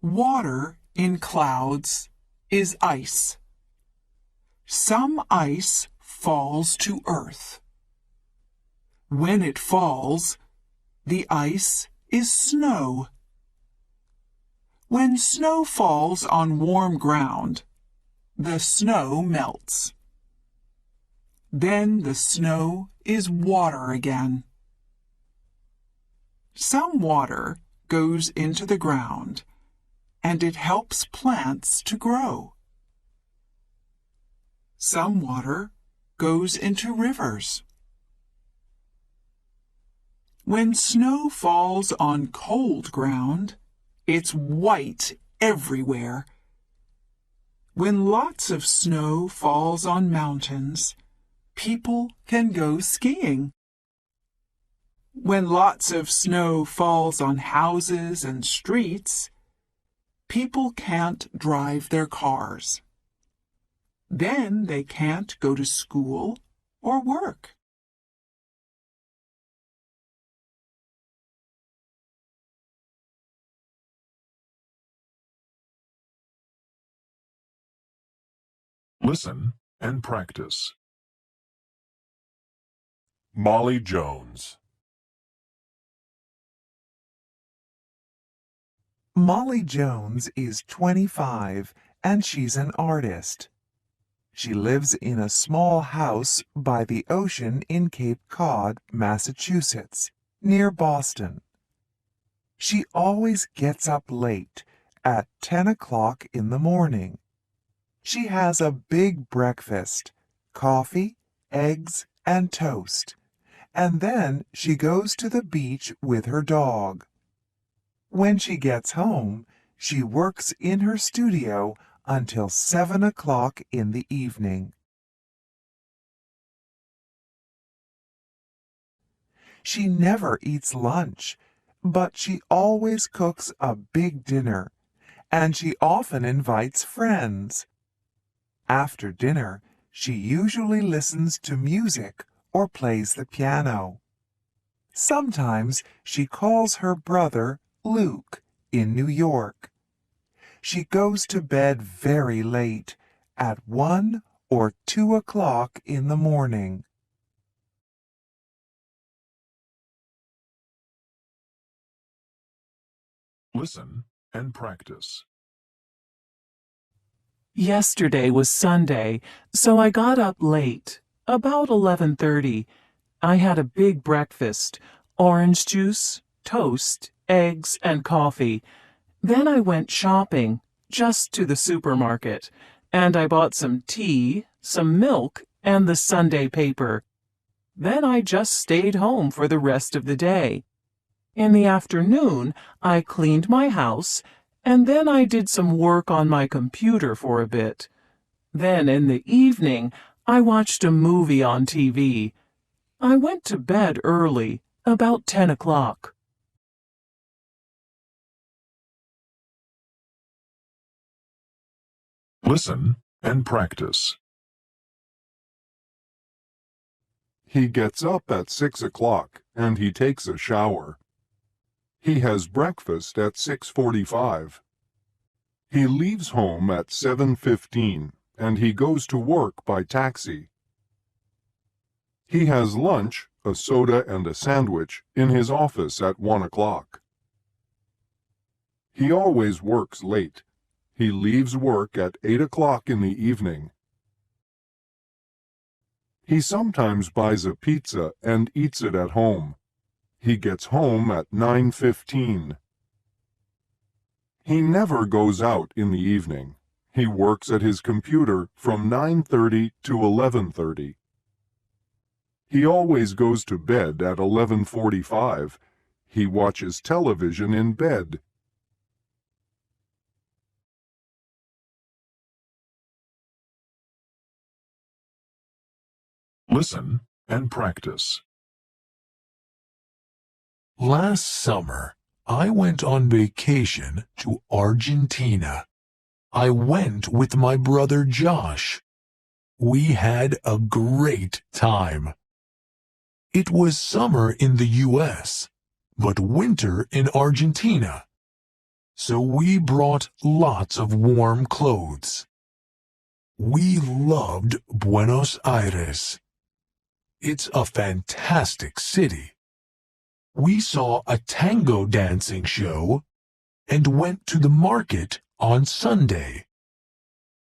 water in clouds is ice. Some ice falls to Earth. When it falls, the ice is snow. When snow falls on warm ground, the snow melts. Then the snow is water again. Some water goes into the ground, and it helps plants to grow. Some water goes into rivers. When snow falls on cold ground, it's white everywhere. When lots of snow falls on mountains, people can go skiing. When lots of snow falls on houses and streets, people can't drive their cars. Then they can't go to school or work. Listen and practice. Molly Jones. Molly Jones is 25 and she's an artist. She lives in a small house by the ocean in Cape Cod, Massachusetts, near Boston. She always gets up late at 10 o'clock in the morning. She has a big breakfast, coffee, eggs, and toast, and then she goes to the beach with her dog. When she gets home, she works in her studio until 7 o'clock in the evening. She never eats lunch, but she always cooks a big dinner, and she often invites friends. After dinner, she usually listens to music or plays the piano. Sometimes she calls her brother Luke in New York. She goes to bed very late, at 1 or 2 o'clock in the morning. Listen and practice. Yesterday was Sunday, so I got up late, about 11:30. I had a big breakfast, orange juice, toast, eggs, and coffee. Then I went shopping, just to the supermarket, and I bought some tea, some milk, and the Sunday paper. Then I just stayed home for the rest of the day. In the afternoon, I cleaned my house, and then I did some work on my computer for a bit. Then in the evening, I watched a movie on TV. I went to bed early, about 10 o'clock. Listen and practice. He gets up at 6 o'clock and he takes a shower. He has breakfast at 6:45. He leaves home at 7:15 and he goes to work by taxi. He has lunch a soda and a sandwich in his office at 1 o'clock. He always works late. He leaves work at 8 o'clock in the evening. He sometimes buys a pizza and eats it at home. He gets home at 9:15. He never goes out in the evening. He works at his computer from 9:30 to 11:30. He always goes to bed at 11:45. He watches television in bed. Listen and practice. Last summer, I went on vacation to Argentina. I went with my brother Josh. We had a great time. It was summer in the U.S., but winter in Argentina. So we brought lots of warm clothes. We loved Buenos Aires. It's a fantastic city. We saw a tango dancing show and went to the market on Sunday.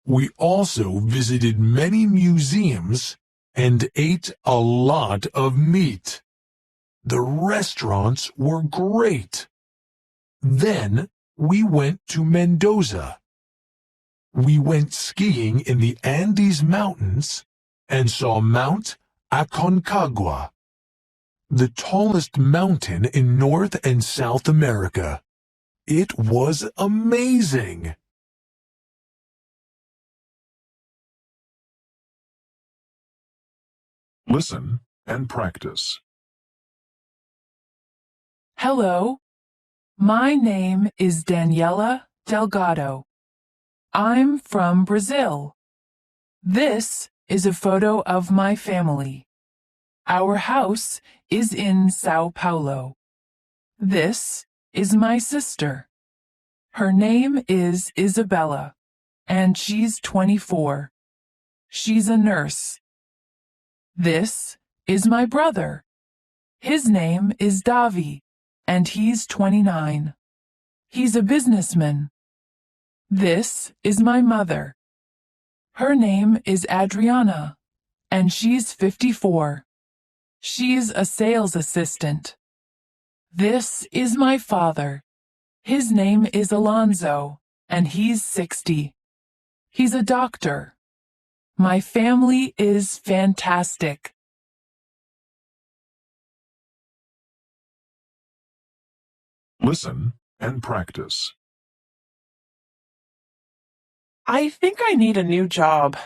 We also visited many museums and ate a lot of meat. The restaurants were great. Then we went to Mendoza. We went skiing in the Andes Mountains and saw Mount Aconcagua, the tallest mountain in North and South America. It was amazing. Listen and practice. Hello, my name is Daniela Delgado. I'm from Brazil. This is a photo of my family. Our house is in Sao Paulo. This is my sister. Her name is Isabella, and she's 24. She's a nurse. This is my brother. His name is Davi, and he's 29. He's a businessman. This is my mother. Her name is Adriana, and she's 54. She's a sales assistant. This is my father. His name is Alonzo, and he's 60. He's a doctor. My family is fantastic. Listen and practice. I think I need a new job.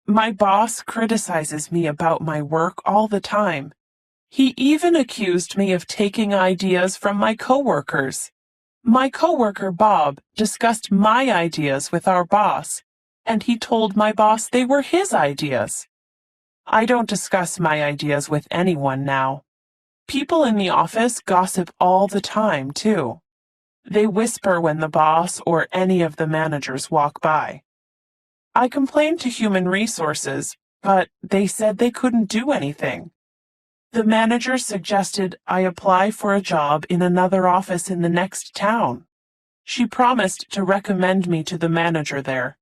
My boss criticizes me about my work all the time. He even accused me of taking ideas from my coworkers. My coworker Bob discussed my ideas with our boss, and he told my boss they were his ideas. I don't discuss my ideas with anyone now. People in the office gossip all the time, too. They whisper when the boss or any of the managers walk by. I complained to Human Resources, but they said they couldn't do anything. The manager suggested I apply for a job in another office in the next town. She promised to recommend me to the manager there.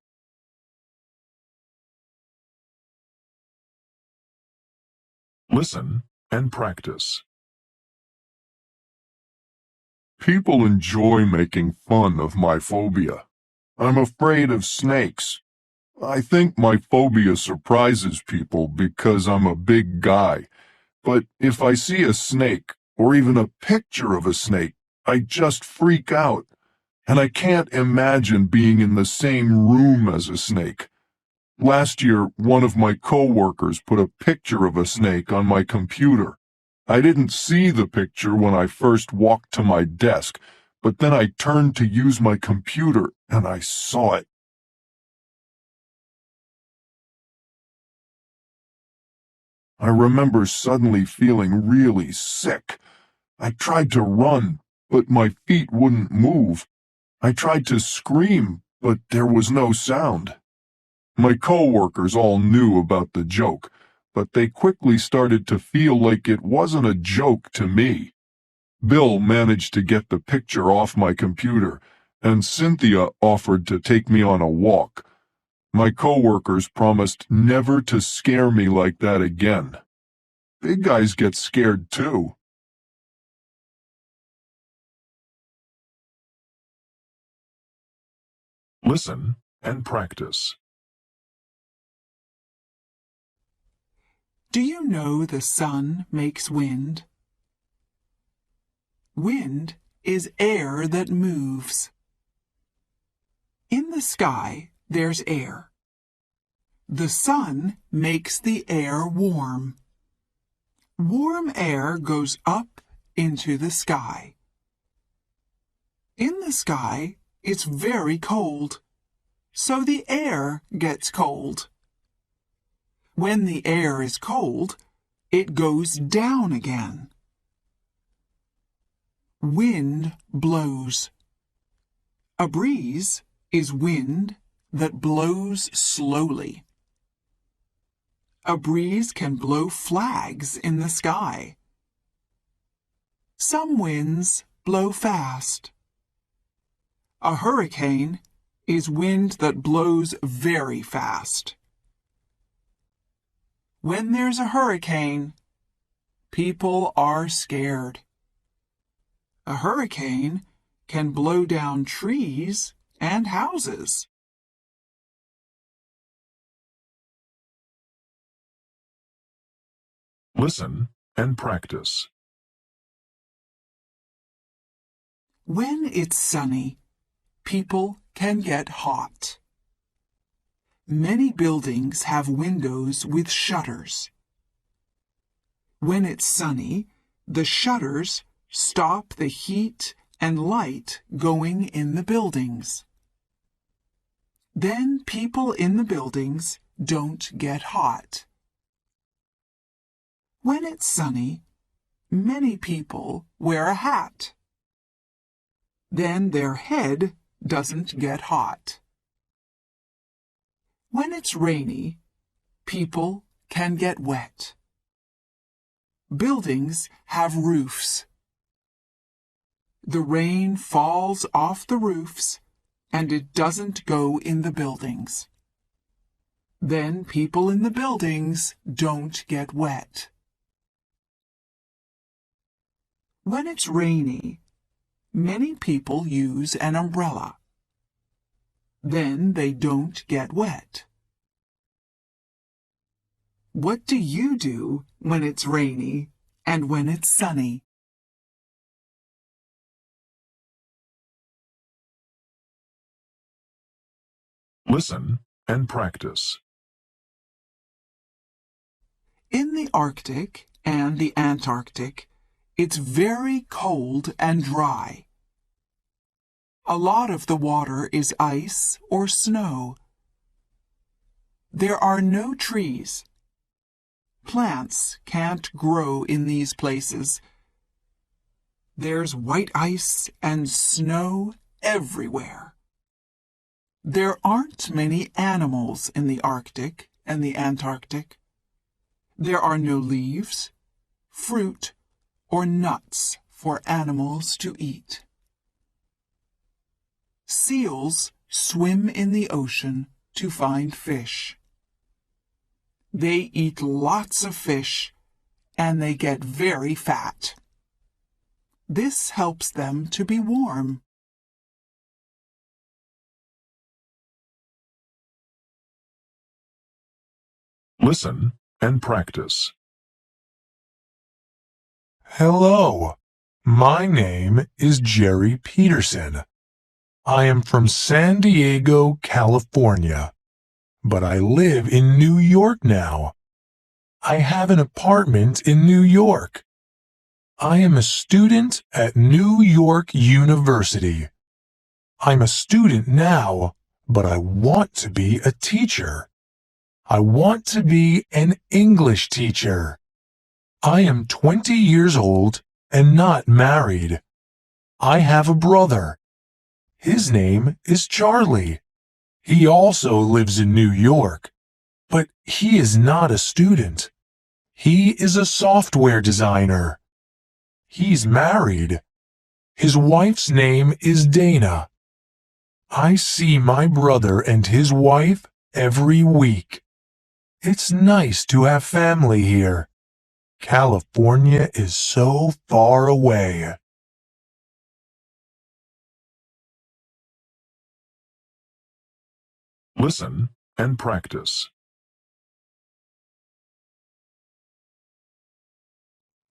Listen and practice. People enjoy making fun of my phobia. I'm afraid of snakes. I think my phobia surprises people because I'm a big guy. But if I see a snake, or even a picture of a snake, I just freak out. And I can't imagine being in the same room as a snake. Last year, one of my coworkers put a picture of a snake on my computer. I didn't see the picture when I first walked to my desk, but then I turned to use my computer and I saw it. I remember suddenly feeling really sick. I tried to run, but my feet wouldn't move. I tried to scream, but there was no sound. My coworkers all knew about the joke, but they quickly started to feel like it wasn't a joke to me. Bill managed to get the picture off my computer, and Cynthia offered to take me on a walk. My coworkers promised never to scare me like that again. Big guys get scared too. Listen and practice. Do you know the sun makes wind? Wind is air that moves. In the sky, there's air. The sun makes the air warm. Warm air goes up into the sky. In the sky, it's very cold, so the air gets cold. When the air is cold, it goes down again. Wind blows. A breeze is wind that blows slowly. A breeze can blow flags in the sky. Some winds blow fast. A hurricane is wind that blows very fast. When there's a hurricane, people are scared. A hurricane can blow down trees and houses. Listen and practice. When it's sunny, people can get hot. Many buildings have windows with shutters. When it's sunny, the shutters stop the heat and light going in the buildings. Then people in the buildings don't get hot. When it's sunny, many people wear a hat. Then their head doesn't get hot. When it's rainy, people can get wet. Buildings have roofs. The rain falls off the roofs and it doesn't go in the buildings. Then people in the buildings don't get wet. When it's rainy, many people use an umbrella. Then they don't get wet. What do you do when it's rainy and when it's sunny? Listen and practice. In the Arctic and the Antarctic, it's very cold and dry. A lot of the water is ice or snow. There are no trees. Plants can't grow in these places. There's white ice and snow everywhere. There aren't many animals in the Arctic and the Antarctic. There are no leaves, fruit, or nuts for animals to eat. Seals swim in the ocean to find fish. They eat lots of fish and they get very fat. This helps them to be warm. Listen and practice. Hello, my name is Jerry Peterson. I am from San Diego, California, but I live in New York now. I have an apartment in New York. I am a student at New York University. I'm a student now, but I want to be a teacher. I want to be an English teacher. I am 20 years old and not married. I have a brother. His name is Charlie. He also lives in New York, but he is not a student. He is a software designer. He's married. His wife's name is Dana. I see my brother and his wife every week. It's nice to have family here. California is so far away. Listen and practice.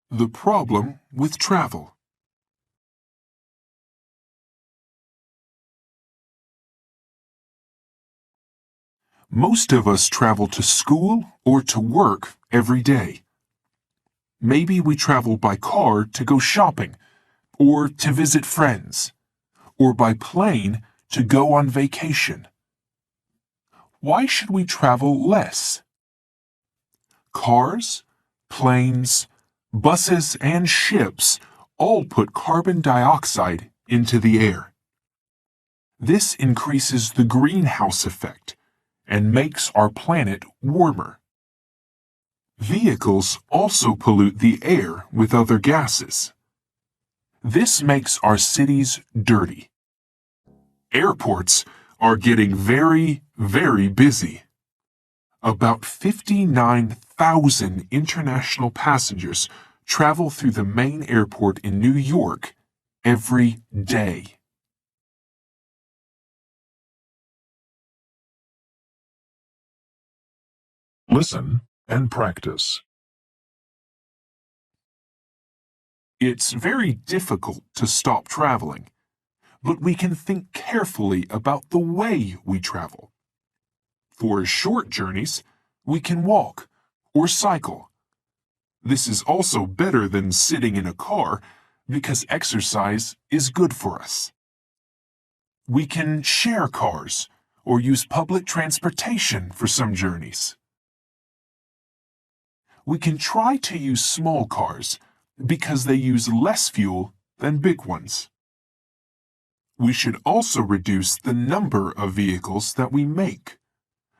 The problem with travel. Most of us travel to school or to work every day. Maybe we travel by car to go shopping, or to visit friends, or by plane to go on vacation. Why should we travel less? Cars, planes, buses, and ships all put carbon dioxide into the air. This increases the greenhouse effect and makes our planet warmer. Vehicles also pollute the air with other gases. This makes our cities dirty. Airports are getting very, very busy. About 59,000 international passengers travel through the main airport in New York every day. Listen and practice. It's very difficult to stop traveling, but we can think carefully about the way we travel. For short journeys, we can walk or cycle. This is also better than sitting in a car because exercise is good for us. We can share cars or use public transportation for some journeys. We can try to use small cars because they use less fuel than big ones. We should also reduce the number of vehicles that we make,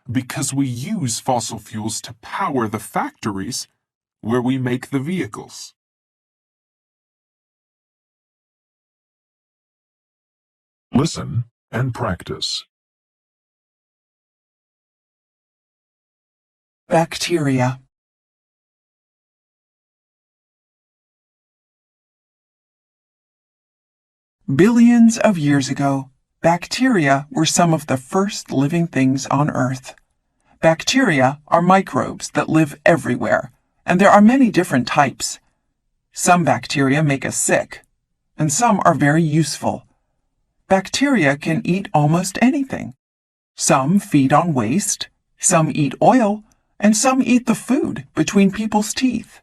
because we use fossil fuels to power the factories where we make the vehicles. Listen and practice. Bacteria. Billions of years ago, bacteria were some of the first living things on Earth. Bacteria are microbes that live everywhere, and there are many different types. Some bacteria make us sick, and some are very useful. Bacteria can eat almost anything. Some feed on waste, some eat oil, and some eat the food between people's teeth.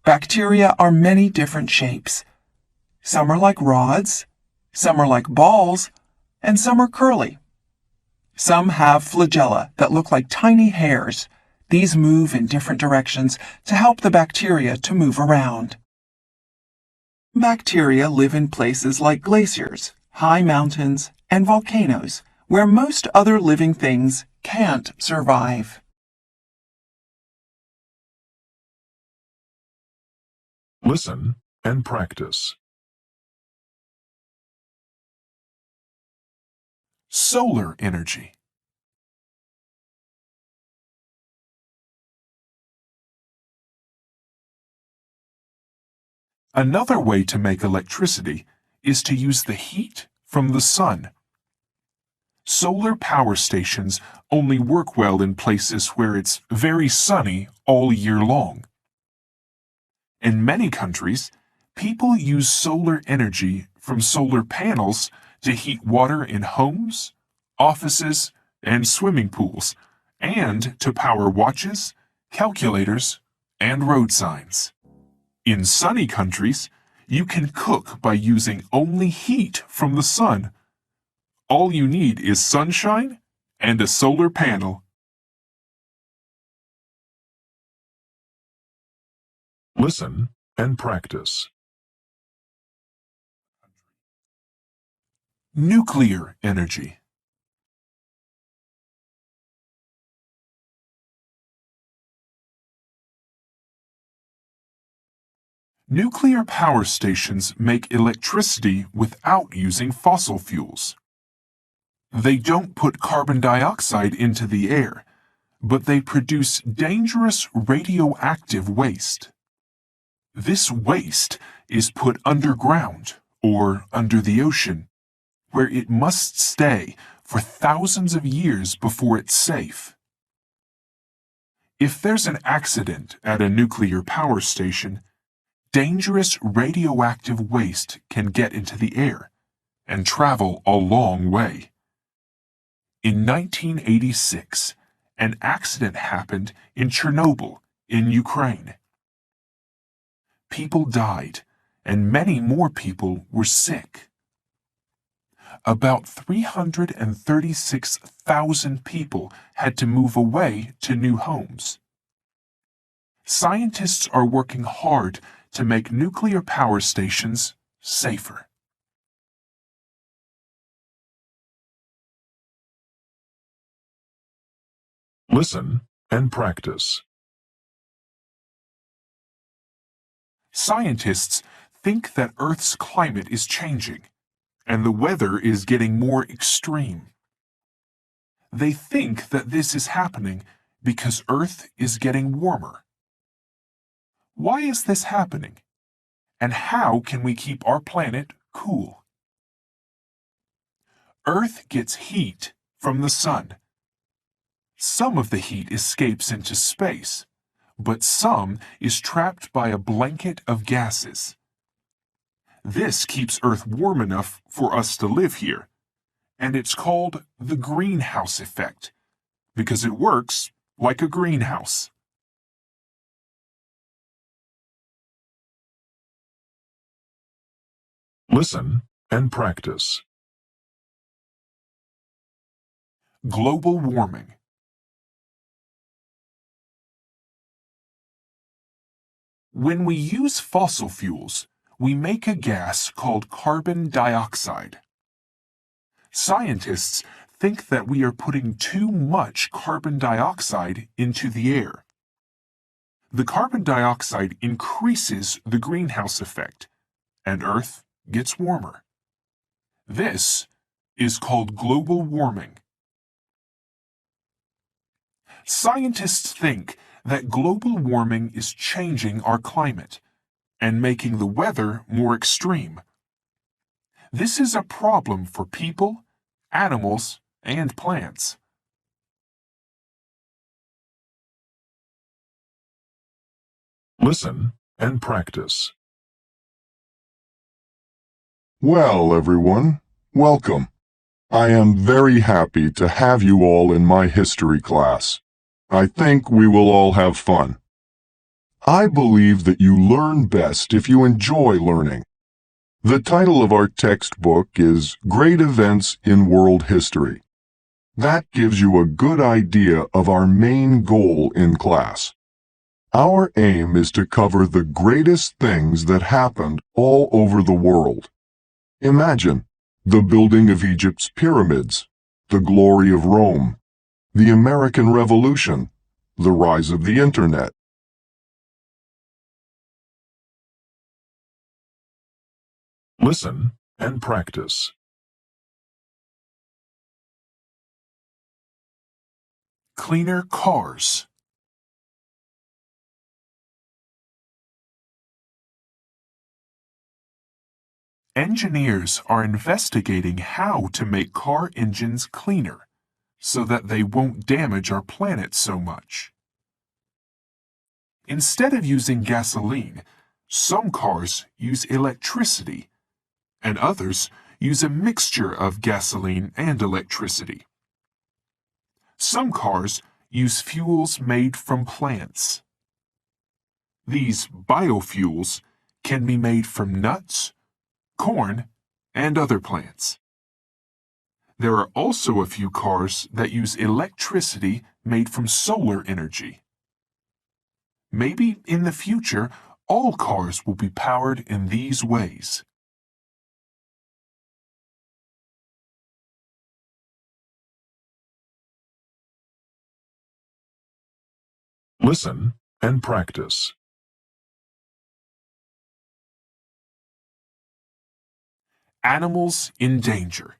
Bacteria are many different shapes. Some are like rods, some are like balls, and some are curly. Some have flagella that look like tiny hairs. These move in different directions to help the bacteria to move around. Bacteria live in places like glaciers, high mountains, and volcanoes, where most other living things can't survive. Listen and practice. Solar energy. Another way to make electricity is to use the heat from the sun. Solar power stations only work well in places where it's very sunny all year long. In many countries, people use solar energy from solar panels to heat water in homes, offices, and swimming pools, and to power watches, calculators, and road signs. In sunny countries, you can cook by using only heat from the sun. All you need is sunshine and a solar panel. Listen and practice. Nuclear energy. Nuclear power stations make electricity without using fossil fuels. They don't put carbon dioxide into the air, but they produce dangerous radioactive waste. This waste is put underground or under the ocean, where it must stay for thousands of years before it's safe. If there's an accident at a nuclear power station, dangerous radioactive waste can get into the air and travel a long way. In 1986, an accident happened in Chernobyl, in Ukraine. People died, and many more people were sick. About 336,000 people had to move away to new homes. Scientists are working hard to make nuclear power stations safer. Listen and practice. Scientists think that Earth's climate is changing, and the weather is getting more extreme. They think that this is happening because Earth is getting warmer. Why is this happening? And how can we keep our planet cool? Earth gets heat from the sun. Some of the heat escapes into space, but some is trapped by a blanket of gases. This keeps Earth warm enough for us to live here, and it's called the greenhouse effect, because it works like a greenhouse. Listen and practice. Global warming. When we use fossil fuels, we make a gas called carbon dioxide. Scientists think that we are putting too much carbon dioxide into the air. The carbon dioxide increases the greenhouse effect, and Earth gets warmer. This is called global warming. Scientists think that global warming is changing our climate and making the weather more extreme. This is a problem for people, animals, and plants. Listen and practice. Well, everyone, welcome. I am very happy to have you all in my history class. I think we will all have fun. I believe that you learn best if you enjoy learning. The title of our textbook is Great Events in World History. That gives you a good idea of our main goal in class. Our aim is to cover the greatest things that happened all over the world. Imagine the building of Egypt's pyramids, the glory of Rome, the American Revolution, the rise of the Internet. Listen and practice. Cleaner cars. Engineers are investigating how to make car engines cleaner so that they won't damage our planet so much. Instead of using gasoline, some cars use electricity, and others use a mixture of gasoline and electricity. Some cars use fuels made from plants. These biofuels can be made from nuts, corn, and other plants. There are also a few cars that use electricity made from solar energy. Maybe in the future, all cars will be powered in these ways. Listen and practice. Animals in danger.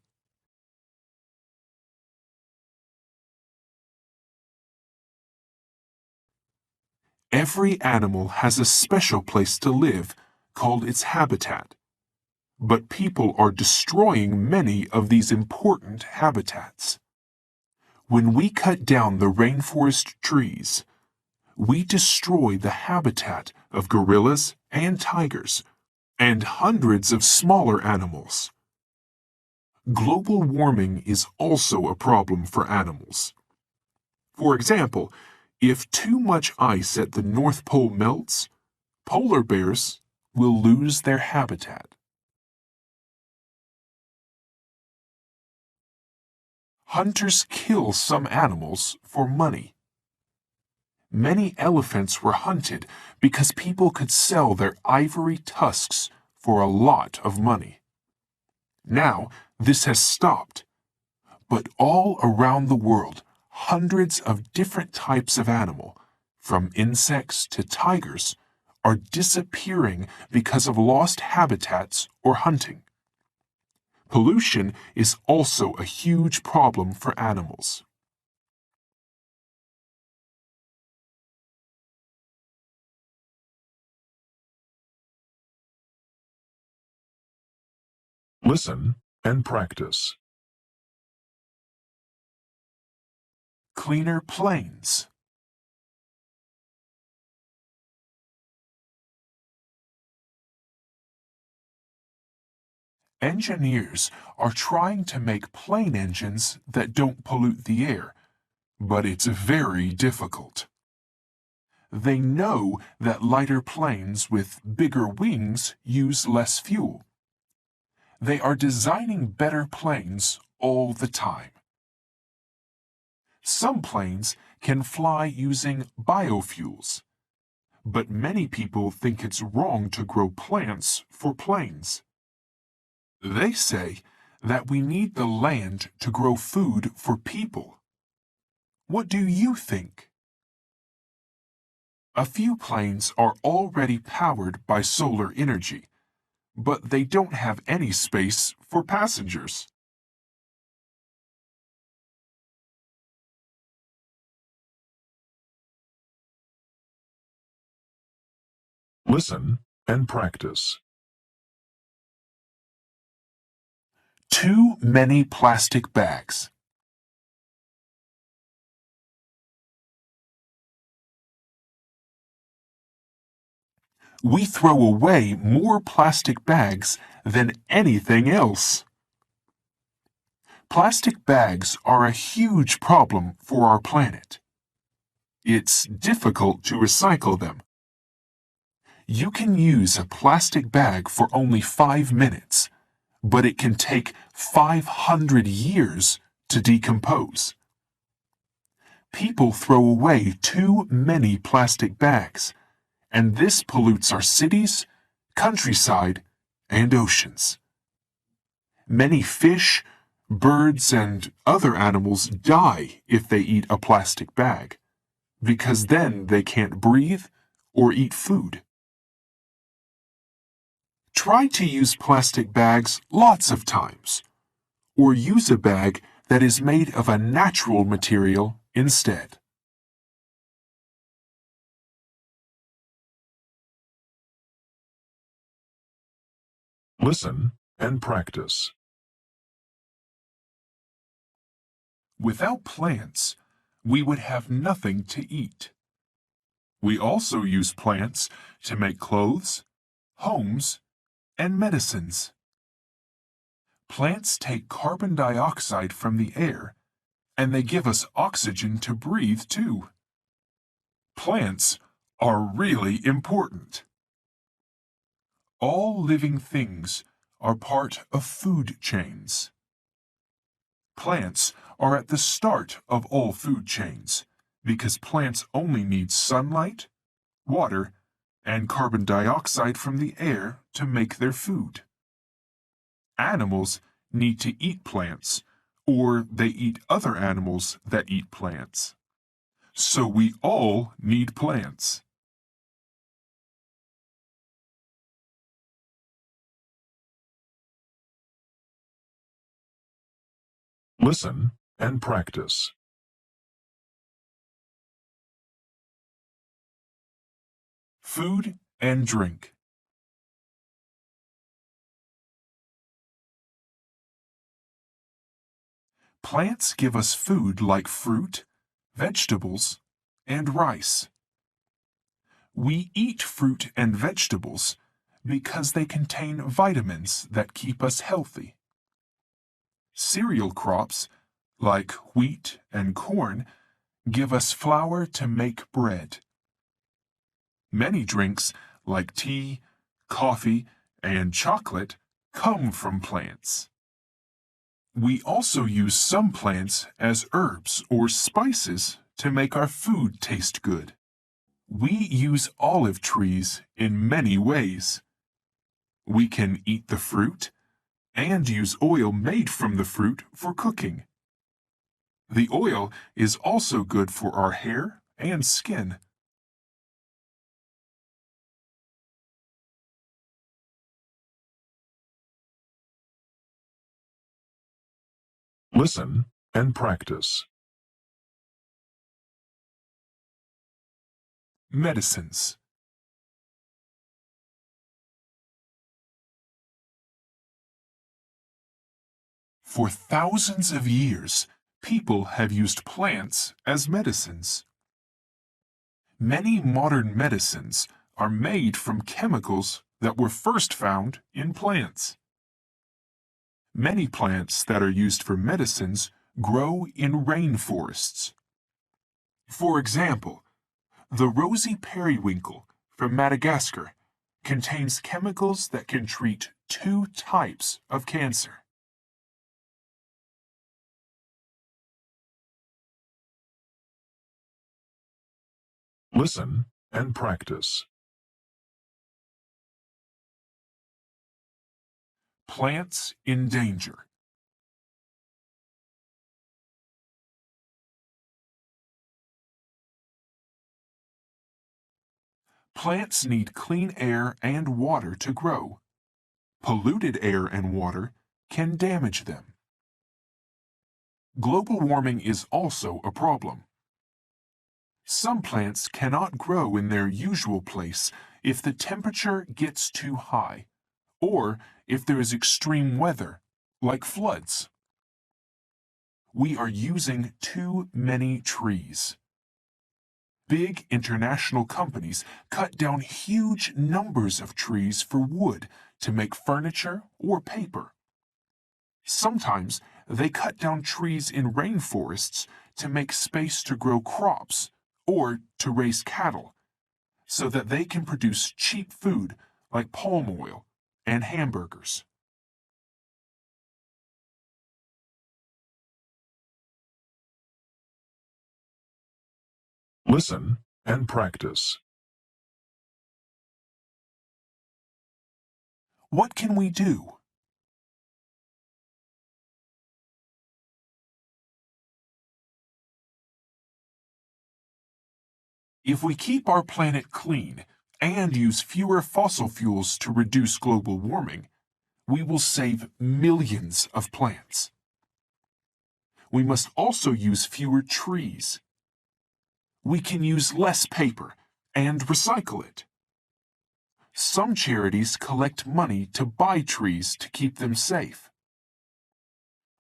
Every animal has a special place to live, called its habitat. But people are destroying many of these important habitats. When we cut down the rainforest trees, we destroy the habitat of gorillas and tigers, and hundreds of smaller animals. Global warming is also a problem for animals. For example, if too much ice at the North Pole melts, polar bears will lose their habitat. Hunters kill some animals for money. Many elephants were hunted because people could sell their ivory tusks for a lot of money. Now, this has stopped. But all around the world, hundreds of different types of animal, from insects to tigers, are disappearing because of lost habitats or hunting. Pollution is also a huge problem for animals. Listen and practice. Cleaner planes. Engineers are trying to make plane engines that don't pollute the air, but it's very difficult. They know that lighter planes with bigger wings use less fuel. They are designing better planes all the time. Some planes can fly using biofuels, but many people think it's wrong to grow plants for planes. They say that we need the land to grow food for people. What do you think? A few planes are already powered by solar energy, but they don't have any space for passengers. Listen and practice. Too many plastic bags. We throw away more plastic bags than anything else. Plastic bags are a huge problem for our planet. It's difficult to recycle them. You can use a plastic bag for only 5 minutes, but it can take 500 years to decompose. People throw away too many plastic bags, and this pollutes our cities, countryside, and oceans. Many fish, birds, and other animals die if they eat a plastic bag, because then they can't breathe or eat food. Try to use plastic bags lots of times, or use a bag that is made of a natural material instead. Listen and practice. Without plants, we would have nothing to eat. We also use plants to make clothes, homes, and medicines. Plants take carbon dioxide from the air, and they give us oxygen to breathe too. Plants are really important. All living things are part of food chains. Plants are at the start of all food chains because plants only need sunlight, water, and carbon dioxide from the air to make their food. Animals need to eat plants, or they eat other animals that eat plants. So we all need plants. Listen and practice. Food and drink. Plants give us food like fruit, vegetables, and rice. We eat fruit and vegetables because they contain vitamins that keep us healthy. Cereal crops, like wheat and corn, give us flour to make bread. Many drinks, like tea, coffee, and chocolate, come from plants. We also use some plants as herbs or spices to make our food taste good. We use olive trees in many ways. We can eat the fruit and use oil made from the fruit for cooking. The oil is also good for our hair and skin. Listen and practice. Medicines. For thousands of years, people have used plants as medicines. Many modern medicines are made from chemicals that were first found in plants. Many plants that are used for medicines grow in rainforests. For example, the rosy periwinkle from Madagascar contains chemicals that can treat 2 types of cancer. Listen and practice. Plants in danger. Plants need clean air and water to grow. Polluted air and water can damage them. Global warming is also a problem. Some plants cannot grow in their usual place if the temperature gets too high, or if there is extreme weather, like floods. We are using too many trees. Big international companies cut down huge numbers of trees for wood to make furniture or paper. Sometimes they cut down trees in rainforests to make space to grow crops or to raise cattle, so that they can produce cheap food like palm oil and hamburgers. Listen and practice. What can we do? If we keep our planet clean and use fewer fossil fuels to reduce global warming, we will save millions of plants. We must also use fewer trees. We can use less paper and recycle it. Some charities collect money to buy trees to keep them safe.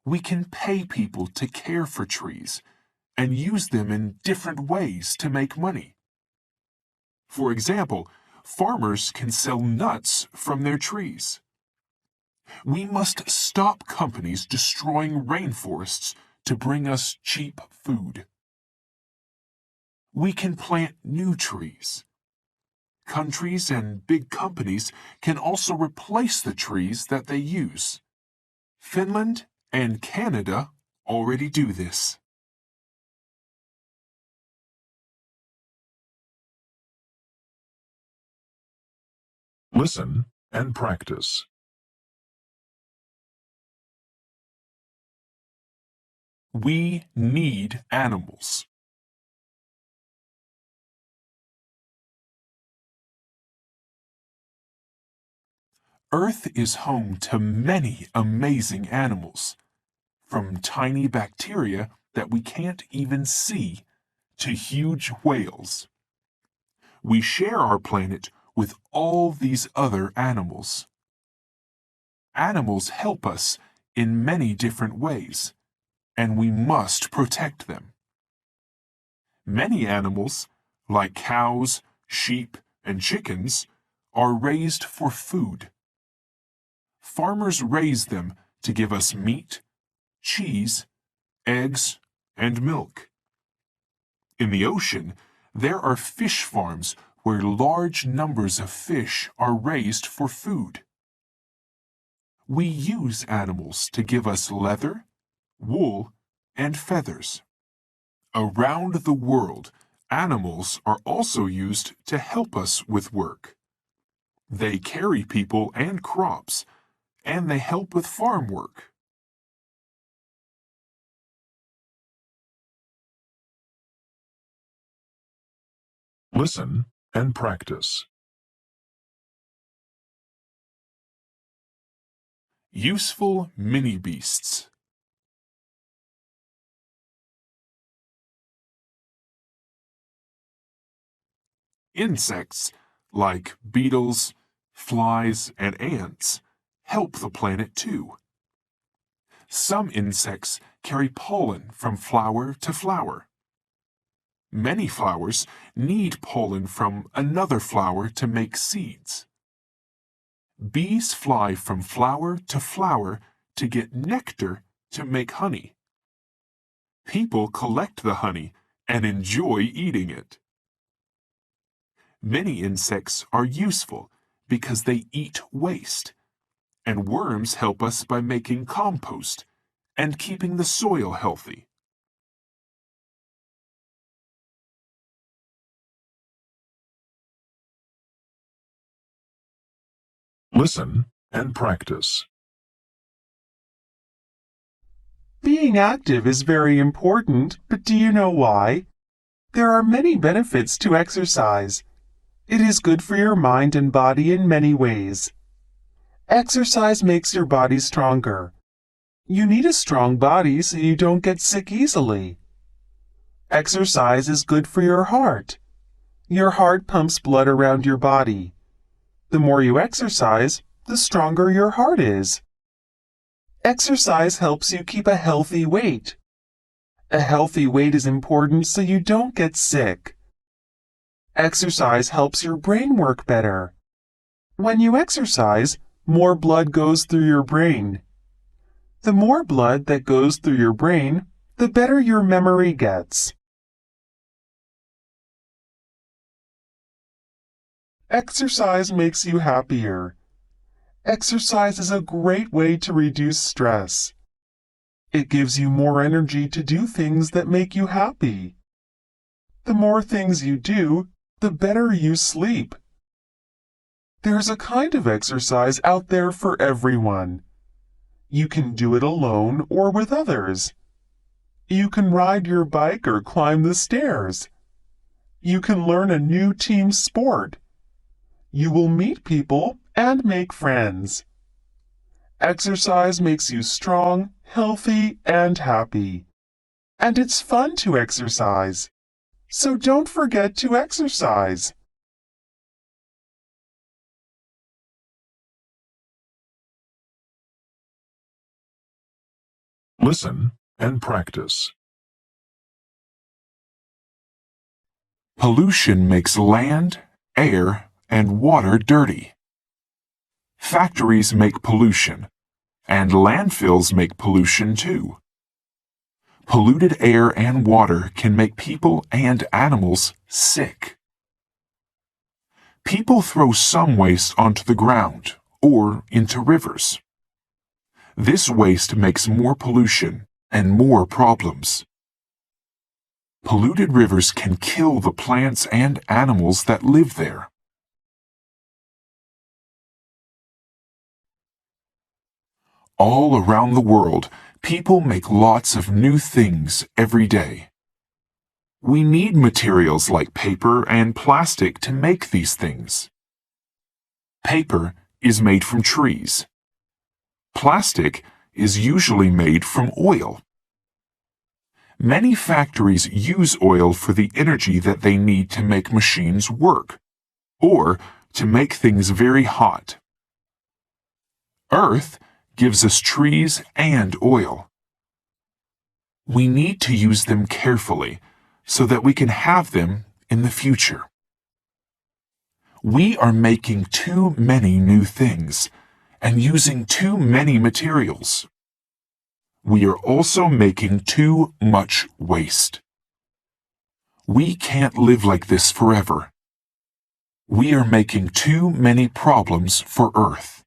We can pay people to care for trees and use them in different ways to make money. For example, farmers can sell nuts from their trees. We must stop companies destroying rainforests to bring us cheap food. We can plant new trees. Countries and big companies can also replace the trees that they use. Finland and Canada already do this. Listen and practice. We need animals. Earth is home to many amazing animals. from tiny bacteria that we can't even see to huge whales. We share our planet with all these other animals. Animals help us in many different ways, and we must protect them. Many animals, like cows, sheep, and chickens, are raised for food. Farmers raise them to give us meat, cheese, eggs, and milk. In the ocean, there are fish farms where large numbers of fish are raised for food. We use animals to give us leather, wool, and feathers. Around the world, animals are also used to help us with work. They carry people and crops, and they help with farm work. Listen and practice. Useful mini-beasts. Insects, like beetles, flies, and ants, help the planet too. Some insects carry pollen from flower to flower. Many flowers need pollen from another flower to make seeds. Bees fly from flower to flower to get nectar to make honey. People collect the honey and enjoy eating it. Many insects are useful because they eat waste, and worms help us by making compost and keeping the soil healthy. Listen and practice. Being active is very important, but do you know why? There are many benefits to exercise. It is good for your mind and body in many ways. Exercise makes your body stronger. You need a strong body so you don't get sick easily. Exercise is good for your heart. Your heart pumps blood around your body. The more you exercise, the stronger your heart is. Exercise helps you keep a healthy weight. A healthy weight is important so you don't get sick. Exercise helps your brain work better. When you exercise, more blood goes through your brain. The more blood that goes through your brain, the better your memory gets. Exercise makes you happier. Exercise is a great way to reduce stress. It gives you more energy to do things that make you happy. The more things you do, the better you sleep. There's a kind of exercise out there for everyone. You can do it alone or with others. You can ride your bike or climb the stairs. You can learn a new team sport. You will meet people and make friends. Exercise makes you strong, healthy, and happy. And it's fun to exercise. So don't forget to exercise. Listen and practice. Pollution makes land, air, and water dirty. Factories make pollution, and landfills make pollution too. Polluted air and water can make people and animals sick. People throw some waste onto the ground or into rivers. This waste makes more pollution and more problems. Polluted rivers can kill the plants and animals that live there. All around the world, people make lots of new things every day. We need materials like paper and plastic to make these things. Paper is made from trees. Plastic is usually made from oil. Many factories use oil for the energy that they need to make machines work, or to make things very hot. Earth gives us trees and oil. We need to use them carefully so that we can have them in the future. We are making too many new things and using too many materials. We are also making too much waste. We can't live like this forever. We are making too many problems for Earth.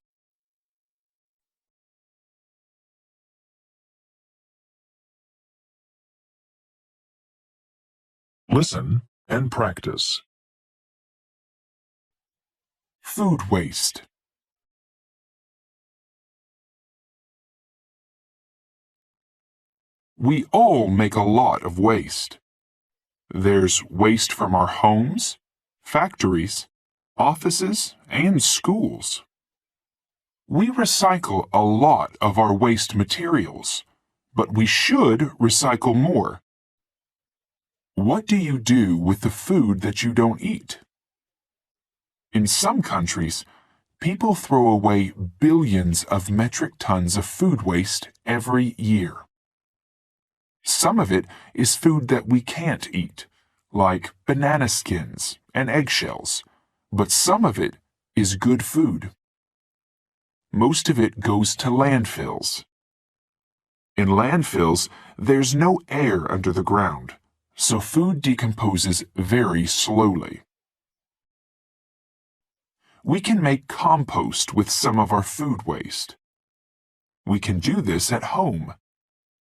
Listen and practice. Food waste. We all make a lot of waste. There's waste from our homes, factories, offices, and schools. We recycle a lot of our waste materials, but we should recycle more. What do you do with the food that you don't eat? In some countries, people throw away billions of metric tons of food waste every year. Some of it is food that we can't eat, like banana skins and eggshells, but some of it is good food. Most of it goes to landfills. In landfills, there's no air under the ground, so food decomposes very slowly. We can make compost with some of our food waste. We can do this at home.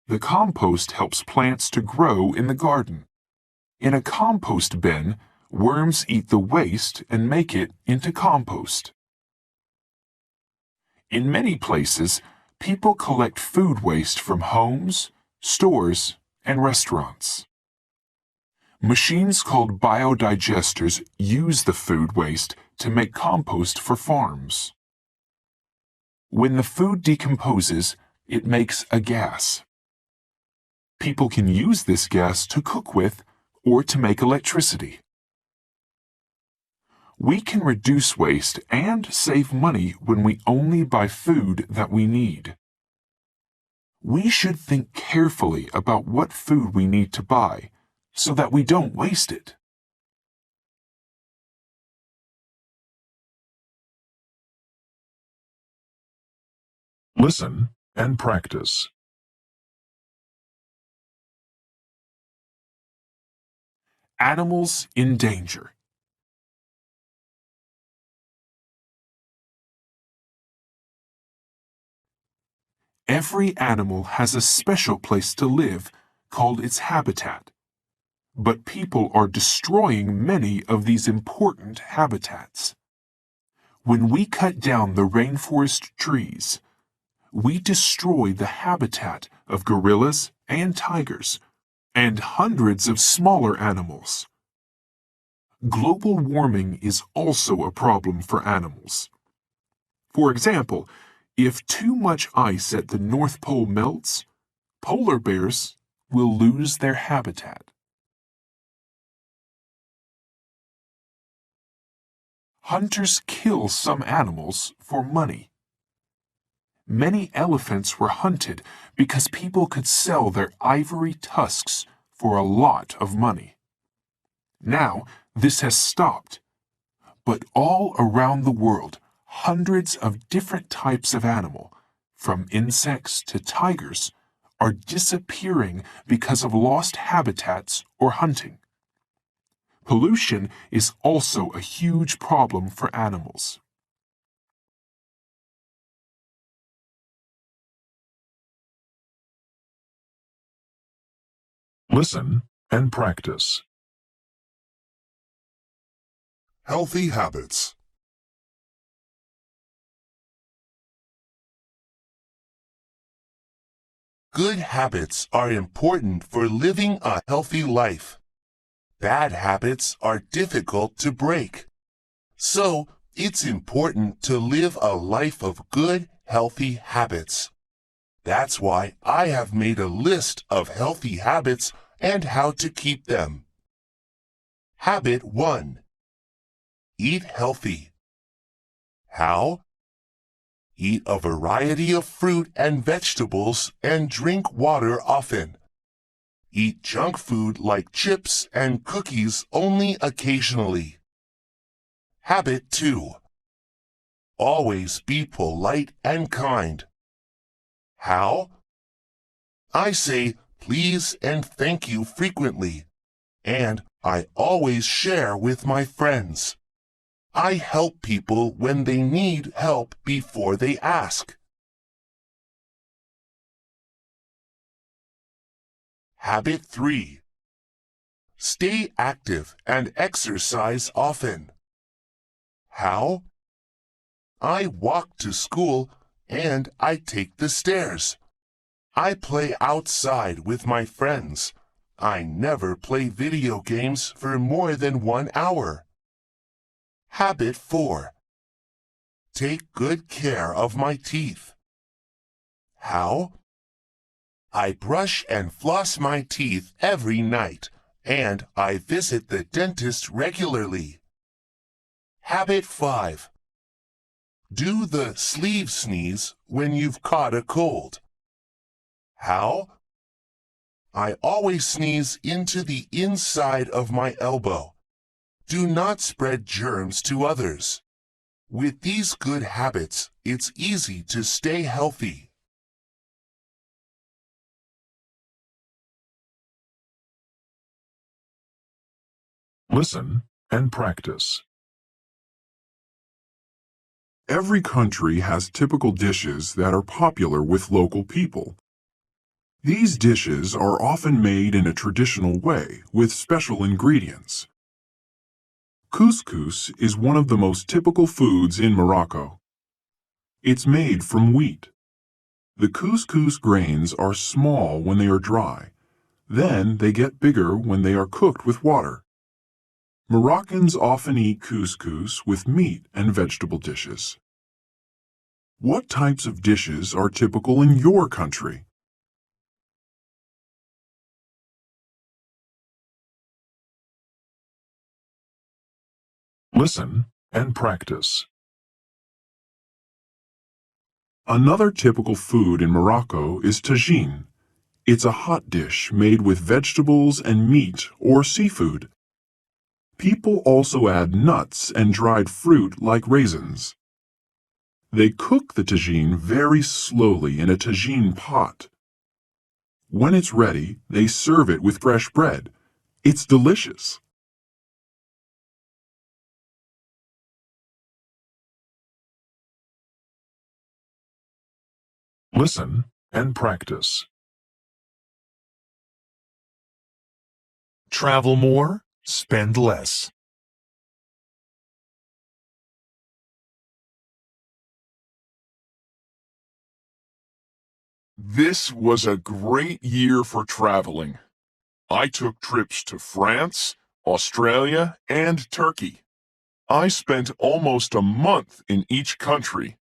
The compost helps plants to grow in the garden. In a compost bin, worms eat the waste and make it into compost. In many places, people collect food waste from homes, stores, and restaurants. Machines called biodigesters use the food waste to make compost for farms. When the food decomposes, it makes a gas. People can use this gas to cook with or to make electricity. We can reduce waste and save money when we only buy food that we need. We should think carefully about what food we need to buy so that we don't waste it. Listen and practice. Animals in danger. Every animal has a special place to live called its habitat, but people are destroying many of these important habitats. When we cut down the rainforest trees, we destroy the habitat of gorillas and tigers, and hundreds of smaller animals. Global warming is also a problem for animals. For example, if too much ice at the North Pole melts, polar bears will lose their habitat. Hunters kill some animals for money. Many elephants were hunted because people could sell their ivory tusks for a lot of money. Now, this has stopped. But all around the world, hundreds of different types of animal, from insects to tigers, are disappearing because of lost habitats or hunting. Pollution is also a huge problem for animals. Listen and practice. Healthy habits. Good habits are important for living a healthy life. Bad habits are difficult to break. So, it's important to live a life of good, healthy habits. That's why I have made a list of healthy habits and how to keep them. Habit 1. Eat healthy. How? Eat a variety of fruit and vegetables and drink water often. Eat junk food like chips and cookies only occasionally. Habit 2. Always be polite and kind. How? I say please and thank you frequently, and I always share with my friends. I help people when they need help before they ask. Habit 3. Stay active and exercise often. How? I walk to school and I take the stairs. I play outside with my friends. I never play video games for more than 1 hour. Habit 4. Take good care of my teeth. How? I brush and floss my teeth every night, and I visit the dentist regularly. Habit 5. Do the sleeve sneeze when you've caught a cold. How? I always sneeze into the inside of my elbow. Do not spread germs to others. With these good habits, it's easy to stay healthy. Listen and practice. Every country has typical dishes that are popular with local people. These dishes are often made in a traditional way with special ingredients. Couscous is one of the most typical foods in Morocco. It's made from wheat. The couscous grains are small when they are dry. Then they get bigger when they are cooked with water. Moroccans often eat couscous with meat and vegetable dishes. What types of dishes are typical in your country? Listen and practice. Another typical food in Morocco is tagine. It's a hot dish made with vegetables and meat or seafood. People also add nuts and dried fruit like raisins. They cook the tagine very slowly in a tagine pot. When it's ready, they serve it with fresh bread. It's delicious. Listen and practice. Travel more, spend less. This was a great year for traveling. I took trips to France, Australia, and Turkey. I spent almost a month in each country.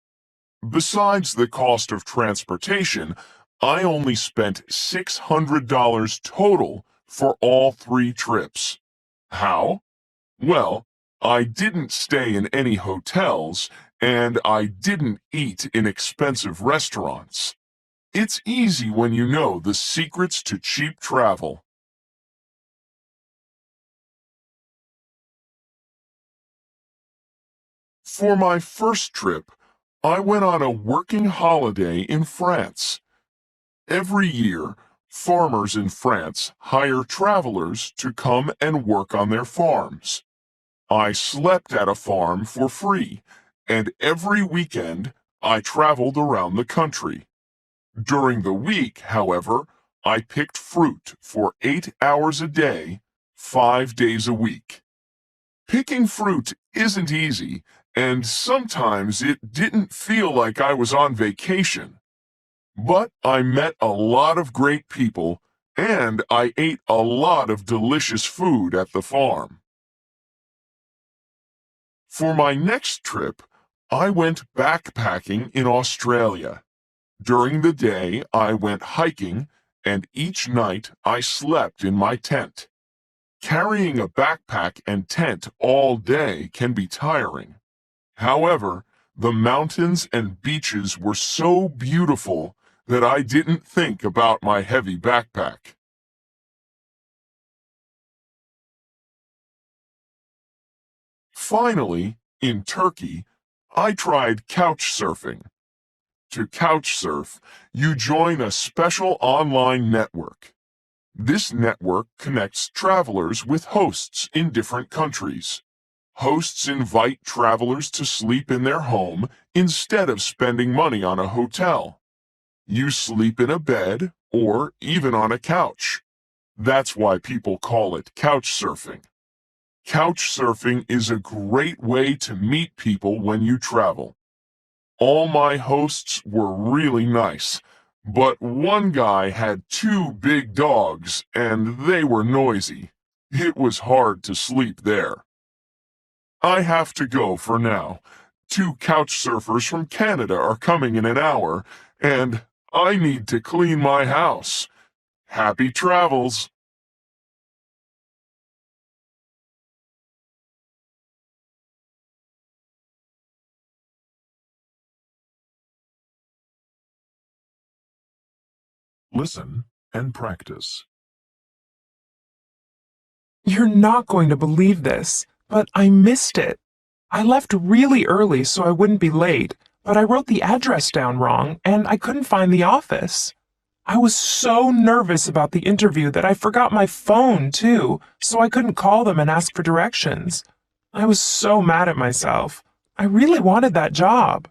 Besides the cost of transportation, I only spent $600 total for all 3 trips. How? Well, I didn't stay in any hotels, and I didn't eat in expensive restaurants. It's easy when you know the secrets to cheap travel. For my first trip, I went on a working holiday in France. Every year, farmers in France hire travelers to come and work on their farms. I slept at a farm for free, and every weekend I traveled around the country. During the week, however, I picked fruit for 8 hours a day, 5 days a week. Picking fruit isn't easy, and sometimes it didn't feel like I was on vacation. But I met a lot of great people, and I ate a lot of delicious food at the farm. For my next trip, I went backpacking in Australia. During the day, I went hiking, and each night I slept in my tent. Carrying a backpack and tent all day can be tiring. However, the mountains and beaches were so beautiful that I didn't think about my heavy backpack. Finally, in Turkey, I tried couch surfing. To couch surf, you join a special online network. This network connects travelers with hosts in different countries. Hosts invite travelers to sleep in their home instead of spending money on a hotel. You sleep in a bed or even on a couch. That's why people call it couch surfing. Couch surfing is a great way to meet people when you travel. All my hosts were really nice, but one guy had 2 big dogs and they were noisy. It was hard to sleep there. I have to go for now. 2 couch surfers from Canada are coming in an hour, and I need to clean my house. Happy travels! Listen and practice. You're not going to believe this, but I missed it. I left really early so I wouldn't be late, but I wrote the address down wrong and I couldn't find the office. I was so nervous about the interview that I forgot my phone too, so I couldn't call them and ask for directions. I was so mad at myself. I really wanted that job.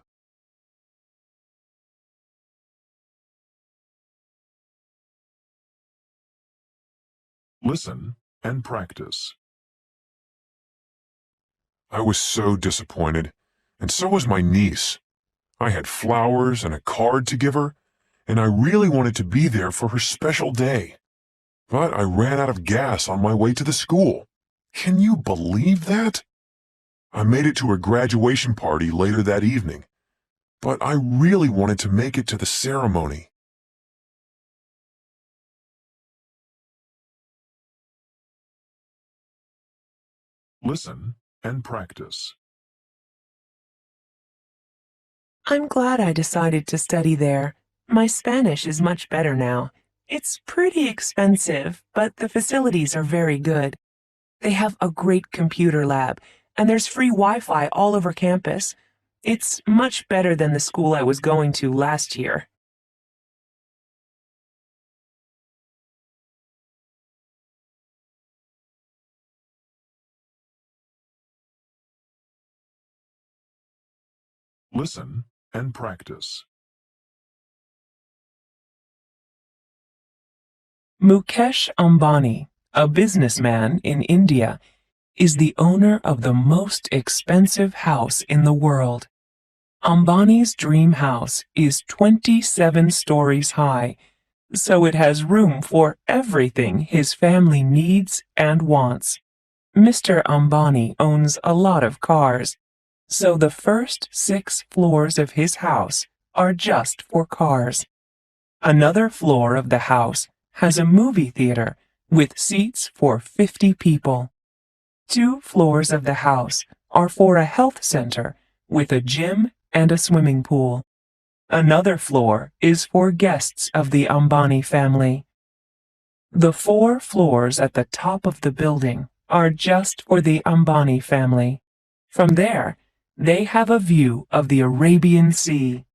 Listen and practice. I was so disappointed, and so was my niece. I had flowers and a card to give her, and I really wanted to be there for her special day. But I ran out of gas on my way to the school. Can you believe that? I made it to a graduation party later that evening, but I really wanted to make it to the ceremony. Listen and practice. I'm glad I decided to study there. My Spanish is much better now. It's pretty expensive, but the facilities are very good. They have a great computer lab, and there's free Wi-Fi all over campus. It's much better than the school I was going to last year. Listen and practice. Mukesh Ambani, a businessman in India, is the owner of the most expensive house in the world. Ambani's dream house is 27 stories high, so it has room for everything his family needs and wants. Mr. Ambani owns a lot of cars, so the first 6 floors of his house are just for cars. Another floor of the house has a movie theater with seats for 50 people. 2 floors of the house are for a health center with a gym and a swimming pool. Another floor is for guests of the Ambani family. The 4 floors at the top of the building are just for the Ambani family. From there, they have a view of the Arabian Sea.